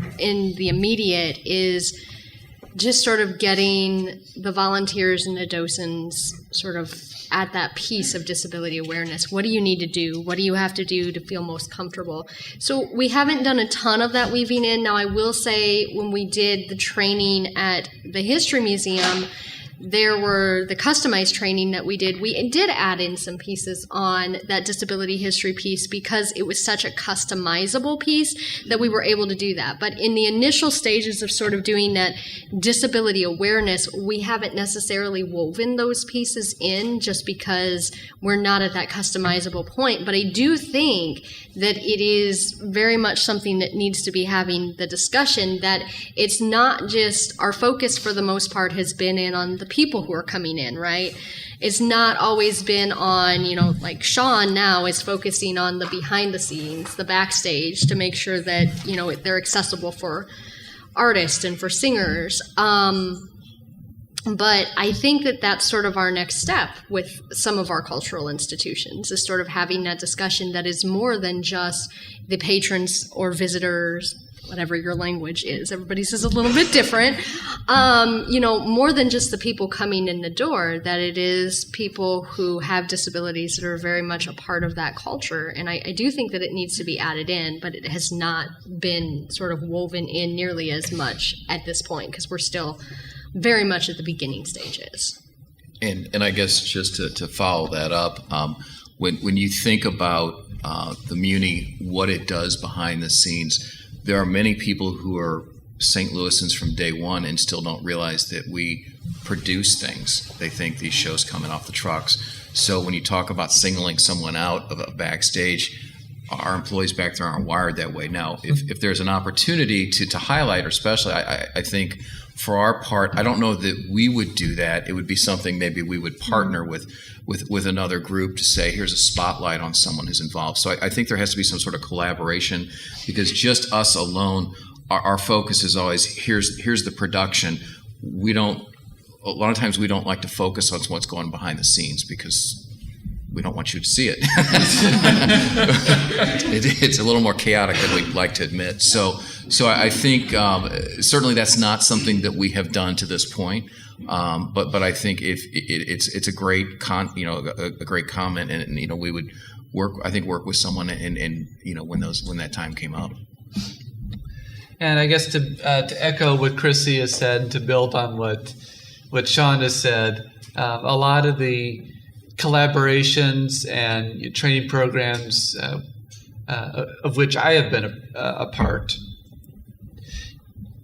the immediate, is just sort of getting the volunteers and the docents sort of at that piece of disability awareness. What do you need to do? What do you have to do to feel most comfortable? So we haven't done a ton of that weaving in. Now, I will say when we did the training at the History Museum, there were the customized training that we did add in some pieces on that disability history piece because it was such a customizable piece that we were able to do that. But in the initial stages of sort of doing that disability awareness, we haven't necessarily woven those pieces in just because we're not at that customizable point. But I do think that it is very much something that needs to be having the discussion, that it's not just our focus for the most part has been in on the people who are coming in, right? It's not always been on, like Sean now is focusing on the behind the scenes, the backstage, to make sure that, they're accessible for artists and for singers. But I think that that's sort of our next step with some of our cultural institutions, is sort of having that discussion that is more than just the patrons or visitors, whatever your language is. Everybody's is a little bit different. More than just the people coming in the door, that it is people who have disabilities that are very much a part of that culture. And I do think that it needs to be added in, but it has not been sort of woven in nearly as much at this point, because we're still very much at the beginning stages. And I guess just to follow that up, when you think about the Muni, what it does behind the scenes, there are many people who are St. Louisans from day one and still don't realize that we produce things. They think these shows coming off the trucks. So when you talk about singling someone out of a backstage, our employees back there aren't wired that way. Now, if there's an opportunity to highlight, or especially, I think for our part, I don't know that we would do that. It would be something maybe we would partner with another group to say, here's a spotlight on someone who's involved. So I think there has to be some sort of collaboration, because just us alone, our focus is always, here's the production. A lot of times we don't like to focus on what's going behind the scenes, because we don't want you to see it. It's a little more chaotic than we'd like to admit. So I think certainly that's not something that we have done to this point. But I think if it's a great a great comment, and we would work with someone and when that time came up. And I guess to echo what Chrissy has said, and to build on what Shana said, a lot of the collaborations and training programs of which I have been a part.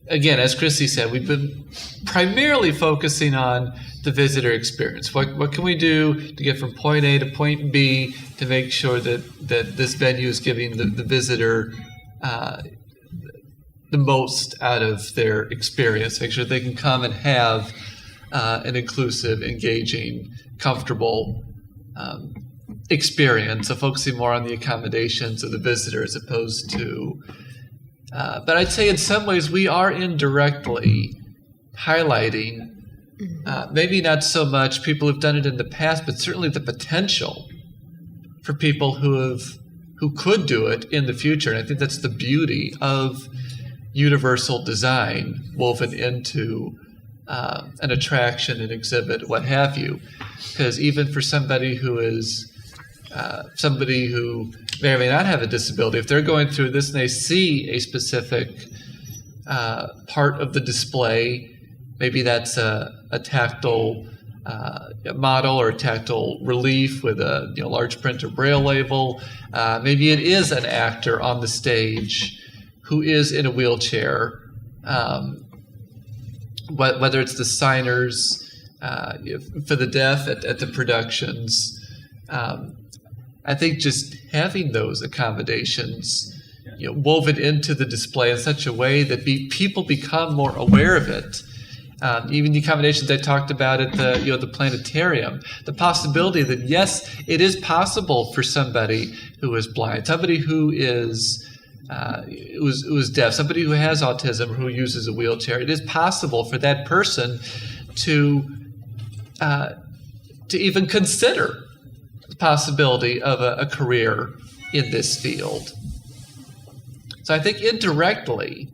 Again, as Christy said, we've been primarily focusing on the visitor experience. What can we do to get from point A to point B to make sure that this venue is giving the visitor the most out of their experience, make sure they can come and have an inclusive, engaging, comfortable experience, so focusing more on the accommodations of the visitor as opposed to, but I'd say in some ways we are indirectly highlighting, maybe not so much people who've done it in the past, but certainly the potential for people who could do it in the future. And I think that's the beauty of universal design woven into an attraction, an exhibit, what have you. Because even for somebody who is somebody who may or may not have a disability, if they're going through this and they see a specific part of the display, maybe that's a tactile model or a tactile relief with a large print or braille label. Maybe it is an actor on the stage who is in a wheelchair. Whether it's the signers for the deaf at the productions, I think just having those accommodations woven into the display in such a way that people become more aware of it. Even the accommodations I talked about at the planetarium, the possibility that yes, it is possible for somebody who is blind, somebody who is deaf, somebody who has autism, who uses a wheelchair. It is possible for that person to even consider the possibility of a career in this field. So I think indirectly,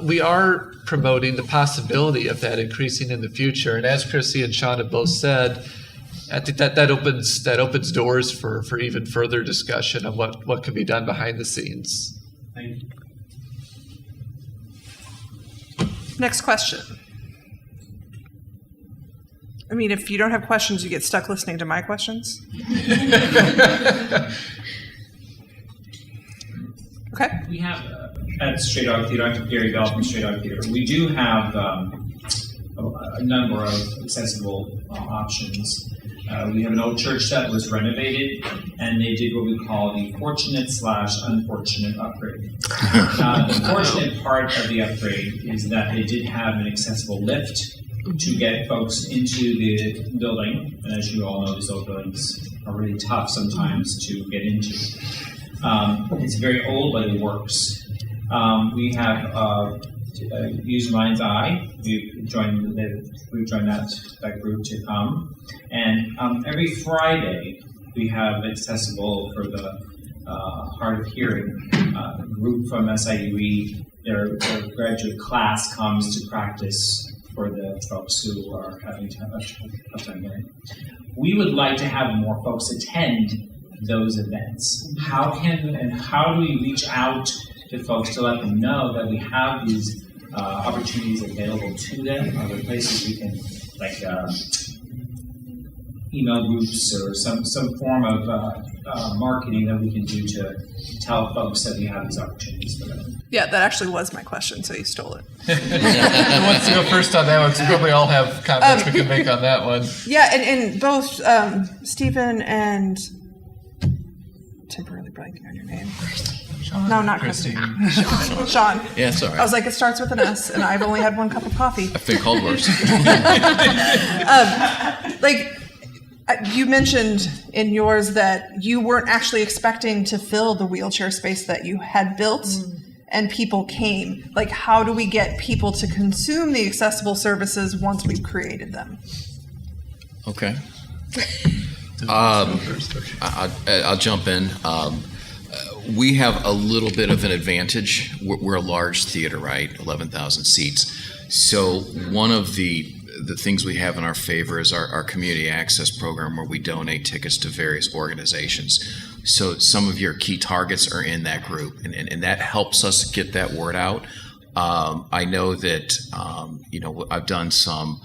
we are promoting the possibility of that increasing in the future. And as Chrissy and Shana both said, I think that opens doors for even further discussion on what can be done behind the scenes. Thank you. Next question. I mean, if you don't have questions, you get stuck listening to my questions. Okay. We have at Stray Dog Theater, I'm Gary Bell from Stray Dog Theater. We do have a number of accessible options. We have an old church that was renovated, and they did what we call the fortunate/unfortunate upgrade. The fortunate part of the upgrade is that they did have an accessible lift to get folks into the building. And as you all know, these old buildings are really tough sometimes to get into. It's very old, but it works. We have use MindsEye. We've joined that group to come, and every Friday we have accessible for the hard of hearing group from SIUE. Their graduate class comes to practice for the folks who are having a time hearing. We would like to have more folks attend those events. How do we reach out to folks to let them know that we have these opportunities available to them? Are there places we can, like email groups or some form of marketing that we can do to tell folks that we have these opportunities for them? Yeah, that actually was my question, so you stole it. Who wants to go first on that one? Because we probably all have comments we can make on that one. Yeah, and both Steven and temporarily blanking on your name. Sean? No, not Christy. Sean. Yeah, sorry. I was like, it starts with an S, and I've only had one cup of coffee. I've been called worse. You mentioned in yours that you weren't actually expecting to fill the wheelchair space that you had built, and people came. Like, how do we get people to consume the accessible services once we've created them? Okay. I'll jump in. We have a little bit of an advantage. We're a large theater, right? 11,000 seats. So one of the things we have in our favor is our community access program, where we donate tickets to various organizations. So some of your key targets are in that group, and that helps us get that word out. I know that I've done some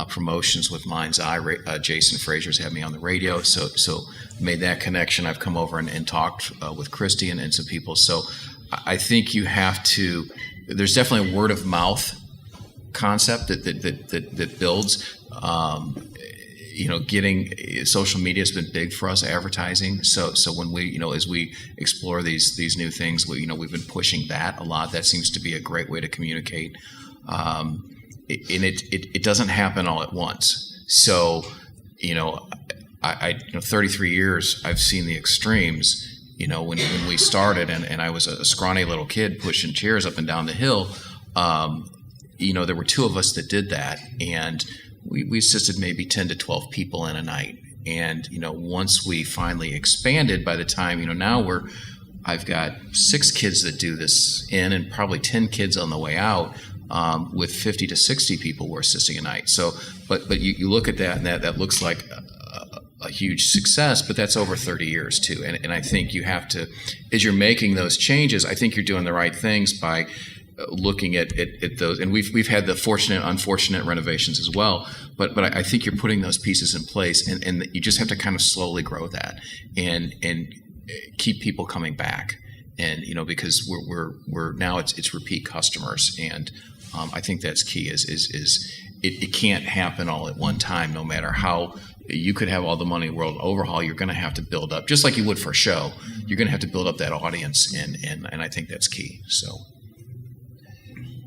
promotions with MindsEye. Jason Frazier's had me on the radio, so made that connection. I've come over and talked with Christy and some people. So I think you have to. There's definitely a word of mouth concept that builds. Getting social media has been big for us, advertising. So when we, as we explore these new things, we've been pushing that a lot. That seems to be a great way to communicate. And it doesn't happen all at once. So, I 33 years, I've seen the extremes. When we started, and I was a scrawny little kid pushing chairs up and down the hill. There were two of us that did that, and we assisted maybe 10 to 12 people in a night. And, once we finally expanded, by the time, now I've got 6 kids that do this and probably 10 kids on the way out, with 50 to 60 people we're assisting a night. So, but you look at that, and that looks like a huge success, but that's over 30 years too. And I think you have to, as you're making those changes, I think you're doing the right things by looking at those, and we've had the fortunate, unfortunate renovations as well. But I think you're putting those pieces in place, and you just have to kind of slowly grow that and keep people coming back, and because we're now it's repeat customers, and I think that's key. Is it can't happen all at one time, no matter how. You could have all the money in the world overhaul. You're going to have to build up, just like you would for a show. You're going to have to build up that audience, and I think that's key. So.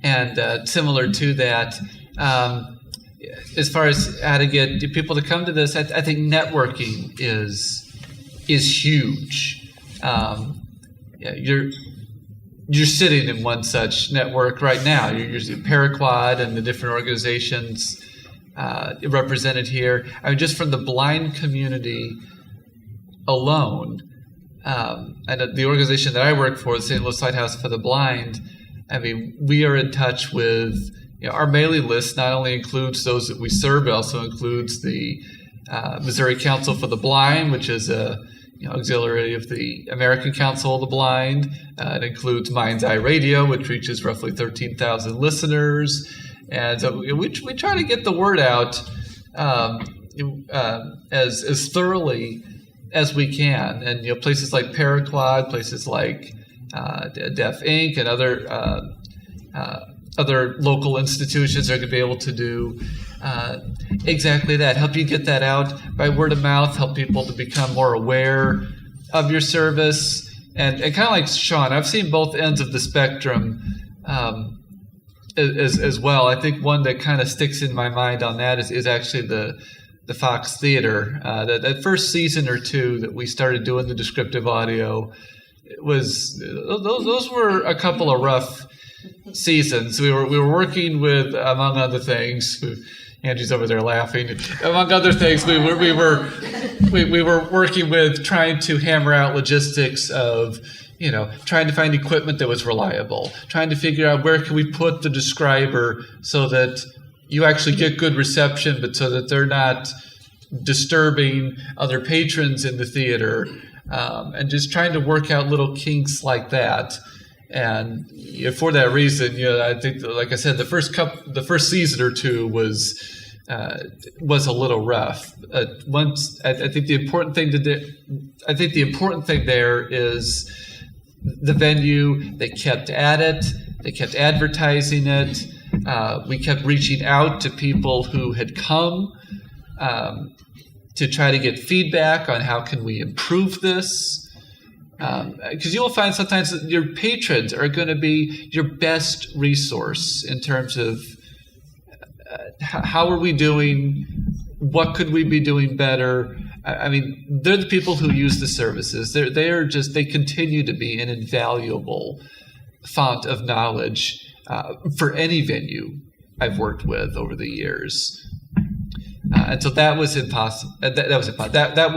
And similar to that, as far as how to get people to come to this, I think networking is huge. You're sitting in one such network right now. You're Paraquad and the different organizations represented here. I mean, just from the blind community alone, and the organization that I work for, the St. Louis Lighthouse for the Blind. I mean, we are in touch with our mailing list. Not only includes those that we serve, but also includes the Missouri Council for the Blind, which is a auxiliary of the American Council of the Blind. It includes MindsEye Radio, which reaches roughly 13,000 listeners, and so we try to get the word out as thoroughly as we can. And places like Paraquad, places like Deaf Inc. and other local institutions are going to be able to do exactly that. Help you get that out by word of mouth. Help people to become more aware of your service. And kind of like Sean, I've seen both ends of the spectrum as well. I think one that kind of sticks in my mind on that is actually the Fox Theater. That first season or two that we started doing the descriptive audio, those were a couple of rough seasons. We were working with, among other things, Angie's over there laughing. Among other things, we were working with trying to hammer out logistics of, trying to find equipment that was reliable, trying to figure out where can we put the describer so that you actually get good reception, but so that they're not disturbing other patrons in the theater, and just trying to work out little kinks like that. And for that reason, I think, like I said, the first season or two was a little rough. I think the important thing there is the venue. They kept at it. They kept advertising it. We kept reaching out to people who had come to try to get feedback on how can we improve this. Because you'll find sometimes that your patrons are going to be your best resource in terms of how are we doing, what could we be doing better. I mean, they're the people who use the services. They continue to be an invaluable font of knowledge for any venue I've worked with over the years. And so that was impossible. That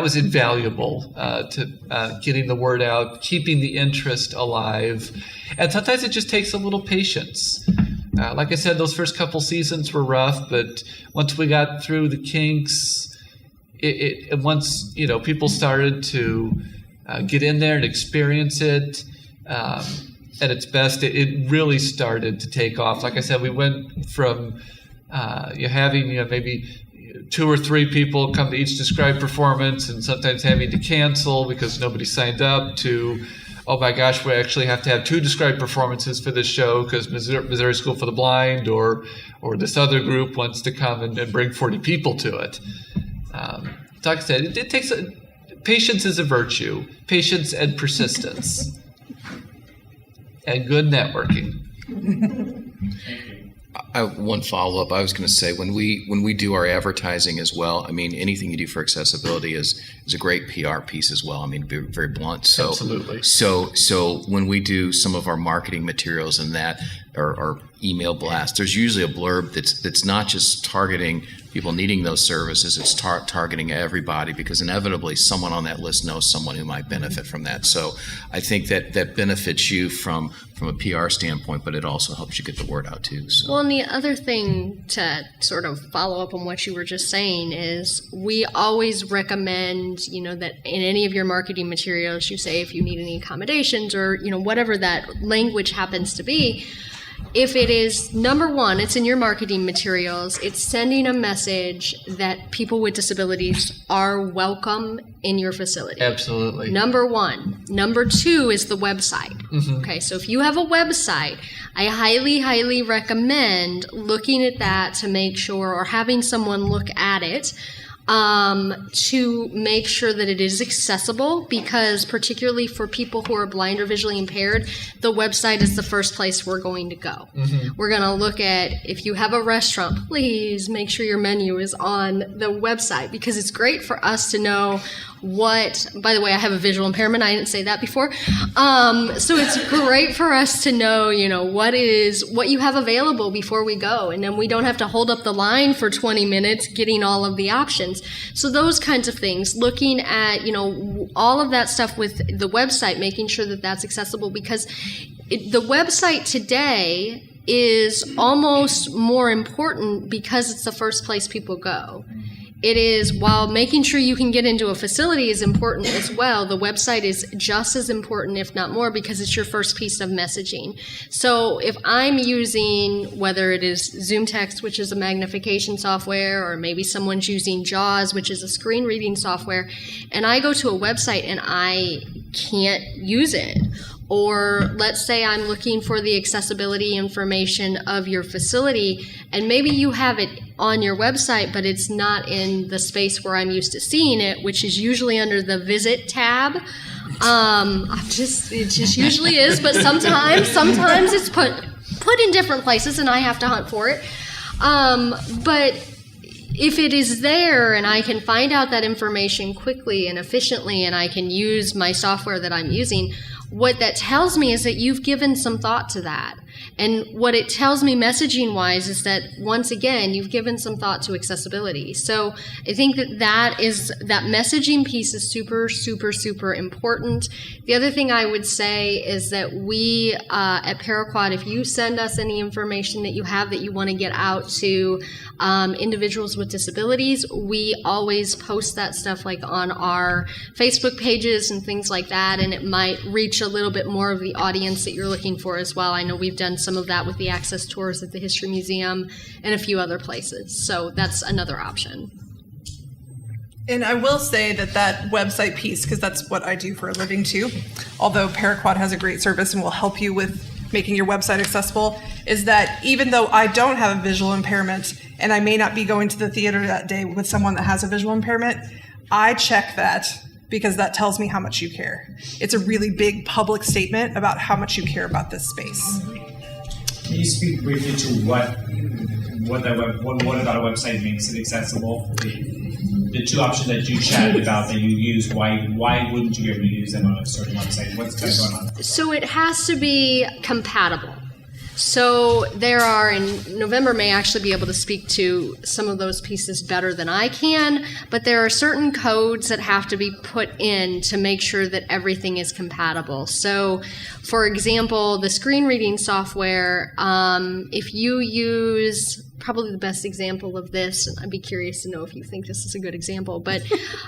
was invaluable to getting the word out, keeping the interest alive. And sometimes it just takes a little patience. Like I said, those first couple seasons were rough, but once we got through the kinks, once people started to get in there and experience it at its best, it really started to take off. Like I said, we went from having maybe 2 or 3 people come to each described performance and sometimes having to cancel because nobody signed up, to, oh my gosh, we actually have to have 2 described performances for this show because Missouri School for the Blind or this other group wants to come and bring 40 people to it. Like I said, it takes patience is a virtue, patience and persistence, and good networking. One follow-up. I was going to say, when we do our advertising as well, I mean, anything you do for accessibility is a great PR piece as well. I mean, to be very blunt. So, absolutely. So when we do some of our marketing materials and that, or email blast, there's usually a blurb that's not just targeting people needing those services, it's targeting everybody, because inevitably someone on that list knows someone who might benefit from that. So I think that benefits you from a PR standpoint, but it also helps you get the word out too. So. Well, and the other thing to sort of follow up on what you were just saying is we always recommend, that in any of your marketing materials, you say if you need any accommodations or, whatever that language happens to be. If it is, number one, it's in your marketing materials, it's sending a message that people with disabilities are welcome in your facility. Absolutely. Number one. Number two is the website. Mm-hmm. Okay, so if you have a website, I highly, highly recommend looking at that to make sure, or having someone look at it, to make sure that it is accessible, because particularly for people who are blind or visually impaired, the website is the first place we're going to go. Mm-hmm. We're going to look at, if you have a restaurant, please make sure your menu is on the website, because it's great for us to know what, by the way, I have a visual impairment. I didn't say that before. So it's great for us to know, what you have available before we go. And then we don't have to hold up the line for 20 minutes getting all of the options. So those kinds of things, looking at, all of that stuff with the website, making sure that that's accessible, because the website today is almost more important because it's the first place people go. It is, while making sure you can get into a facility is important as well, the website is just as important, if not more, because it's your first piece of messaging. So if I'm using, whether it is Zoom Text, which is a magnification software, or maybe someone's using JAWS, which is a screen reading software, and I go to a website and I can't use it, or let's say I'm looking for the accessibility information of your facility, and maybe you have it on your website, but it's not in the space where I'm used to seeing it, which is usually under the Visit tab. It just usually is, but sometimes it's put in different places, and I have to hunt for it. But if it is there and I can find out that information quickly and efficiently, and I can use my software that I'm using, what that tells me is that you've given some thought to that. And what it tells me messaging-wise is that, once again, you've given some thought to accessibility. So I think that messaging piece is super, super, super important. The other thing I would say is that we at Paraquad, if you send us any information that you have that you want to get out to individuals with disabilities, we always post that stuff like on our Facebook pages and things like that, and it might reach a little bit more of the audience that you're looking for as well. I know we've done some of that with the access tours at the History Museum and a few other places. So that's another option. And I will say that website piece, because that's what I do for a living too, although Paraquad has a great service and will help you with making your website accessible, is that even though I don't have a visual impairment and I may not be going to the theater that day with someone that has a visual impairment, I check that because that tells me how much you care. It's a really big public statement about how much you care about this space. Can you speak briefly to what about a website makes it accessible? The two options that you chatted about that you use, why wouldn't you be able to use them on a certain website? What's kind of going on? So it has to be compatible. So there are, in November may actually be able to speak to some of those pieces better than I can, but there are certain codes that have to be put in to make sure that everything is compatible. So, for example, the screen reading software, if you use, probably the best example of this, and I'd be curious to know if you think this is a good example, but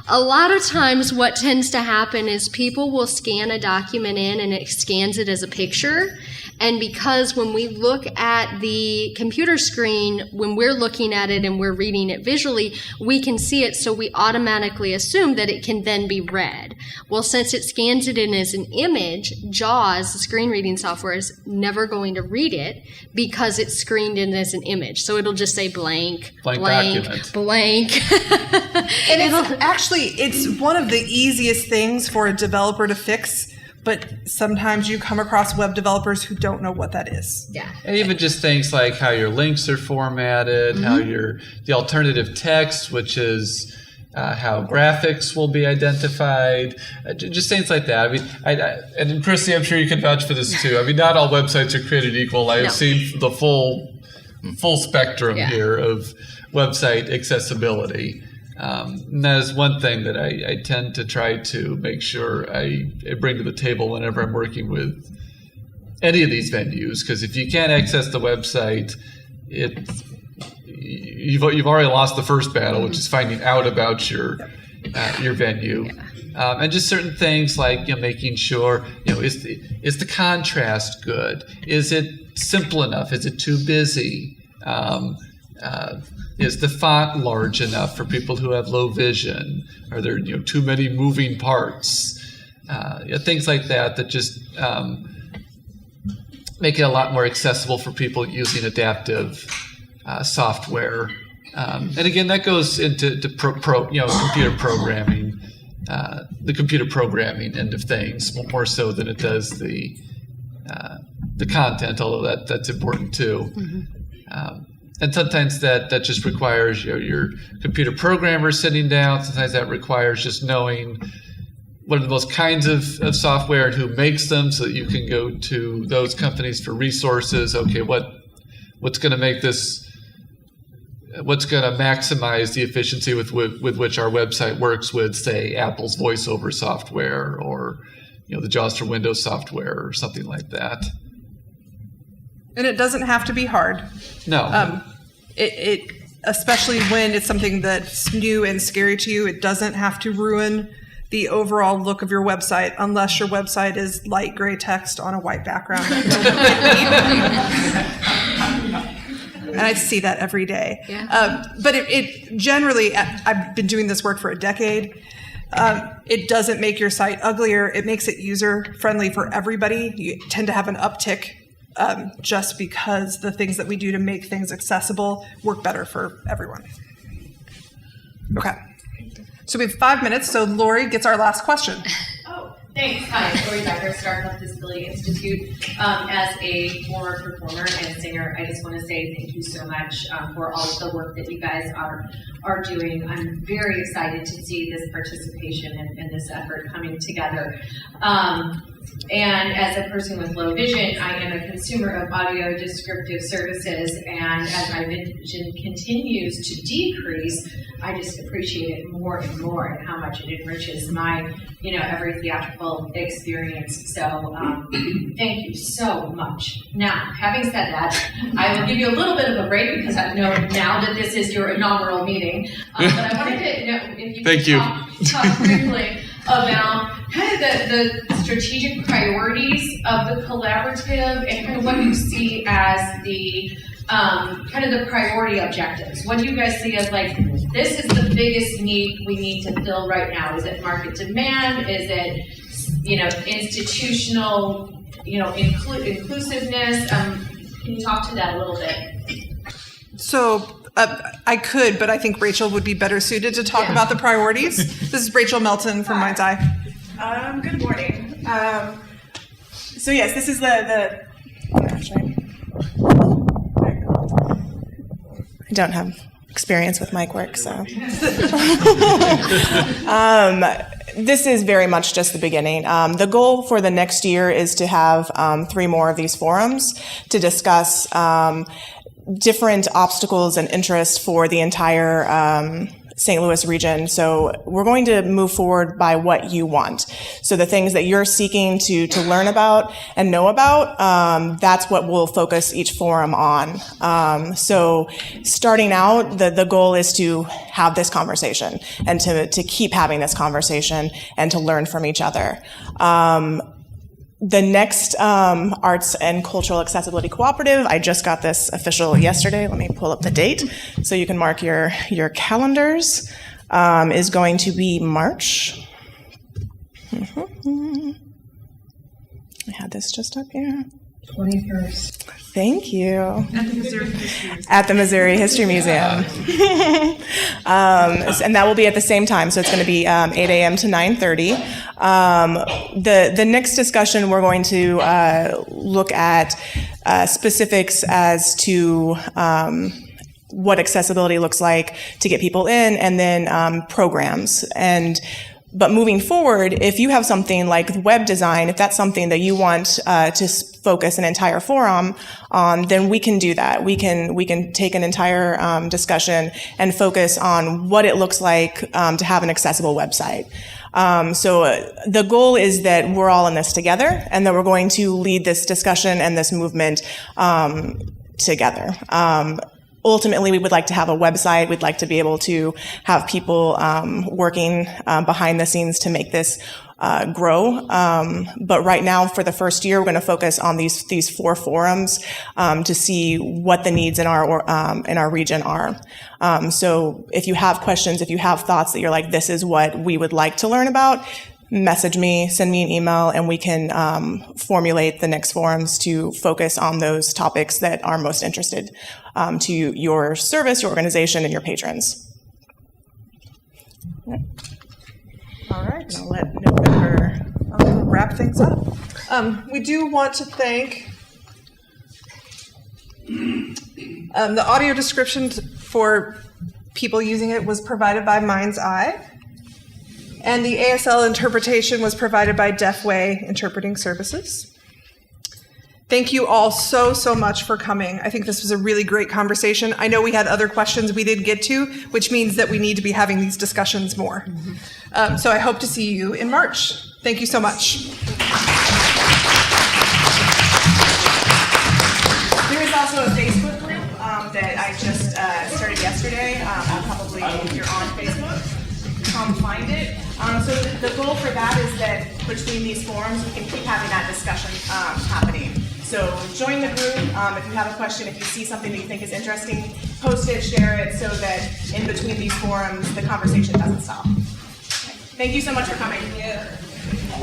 a lot of times what tends to happen is people will scan a document in and it scans it as a picture. And because when we look at the computer screen, when we're looking at it and we're reading it visually, we can see it, so we automatically assume that it can then be read. Well, since it scans it in as an image, JAWS, the screen reading software, is never going to read it because it's screened in as an image. So it'll just say blank, document. blank. And it's one of the easiest things for a developer to fix. But sometimes you come across web developers who don't know what that is. Yeah. And even just things like how your links are formatted, how the alternative text, which is how graphics will be identified, just things like that. I mean, and Christy, I'm sure you can vouch for this too. I mean, not all websites are created equal. I have seen the full spectrum here of website accessibility. And that is one thing that I tend to try to make sure I bring to the table whenever I'm working with any of these venues, because if you can't access the website, you've already lost the first battle, which is finding out about your venue. And just certain things like making sure is the contrast good? Is it simple enough? Is it too busy? Is the font large enough for people who have low vision? Are there too many moving parts? Things like that just make it a lot more accessible for people using adaptive software. And again, that goes into computer programming, the computer programming end of things more so than it does the content, although that's important too. And sometimes that just requires your computer programmer sitting down. Sometimes that requires just knowing what are the most kinds of software and who makes them, so that you can go to those companies for resources. Okay, what's going to make this? What's going to maximize the efficiency with which our website works with, say, Apple's VoiceOver software or the JAWS for Windows software or something like that. And it doesn't have to be hard. No. It especially when it's something that's new and scary to you, it doesn't have to ruin the overall look of your website, unless your website is light gray text on a white background. And I see that every day. Yeah. But it generally, I've been doing this work for a decade. It doesn't make your site uglier. It makes it user-friendly for everybody. You tend to have an uptick just because the things that we do to make things accessible work better for everyone. Okay. So we have 5 minutes, so Lori gets our last question. Oh, thanks. Hi, Lori Becker, Startup Disability Institute. As a former performer and singer, I just want to say thank you so much for all of the work that you guys are doing. I'm very excited to see this participation and this effort coming together. And as a person with low vision, I am a consumer of audio descriptive services, and as my vision continues to decrease, I just appreciate it more and more and how much it enriches my, every theatrical experience. So thank you so much. Now, having said that, I will give you a little bit of a break because I know now that this is your inaugural meeting, but I wanted to know if you could talk briefly about kind of the strategic priorities of the collaborative and kind of what you see as the kind of the priority objectives. What do you guys see as like, this is the biggest need we need to fill right now? Is it market demand? Is it, institutional, inclusiveness? Can you talk to that a little bit? So I could, but I think Rachel would be better suited to talk about the priorities. This is Rachel Melton from MindsEye. Good morning. So yes, this is the I don't have experience with mic work, so this is very much just the beginning. The goal for the next year is to have 3 more of these forums to discuss different obstacles and interests for the entire St. Louis region. So we're going to move forward by what you want. So the things that you're seeking to learn about and know about, that's what we'll focus each forum on. So starting out, the goal is to have this conversation and to keep having this conversation and to learn from each other. The next Arts and Cultural Accessibility Cooperative, I just got this official yesterday. Let me pull up the date so you can mark your calendars, is going to be March. I had this just up here. 21st. Thank you. At the Missouri At the Missouri History History Museum. Museum. And that will be at the same time, so it's going to be 8 a.m. to 9:30. The next discussion, we're going to look at specifics as to what accessibility looks like to get people in, and then programs. But moving forward, if you have something like web design, if that's something that you want to focus an entire forum on, then we can do that. We can take an entire discussion and focus on what it looks like to have an accessible website. So the goal is that we're all in this together, and that we're going to lead this discussion and this movement together. Ultimately, we would like to have a website. We'd like to be able to have people working behind the scenes to make this grow. But right now, for the first year, we're going to focus on these 4 forums to see what the needs in our region are. So if you have questions, if you have thoughts that you're like, this is what we would like to learn about, message me, send me an email, and we can formulate the next forums to focus on those topics that are most interested to your service, your organization, and your patrons. All right. I'll let November wrap things up. We do want to thank the audio description for people using it was provided by MindsEye, and the ASL interpretation was provided by Deafway Interpreting Services. Thank you all so much for coming. I think this was a really great conversation. I know we had other questions we didn't get to, which means that we need to be having these discussions more. So I hope to see you in March. Thank you so much. There is also a Facebook group that I just started yesterday. Probably if you're on Facebook, come find it. So the goal for that is that between these forums, we can keep having that discussion happening. So join the group. If you have a question, if you see something that you think is interesting, post it, share it, so that in between these forums, the conversation doesn't stop. Thank you so much for coming.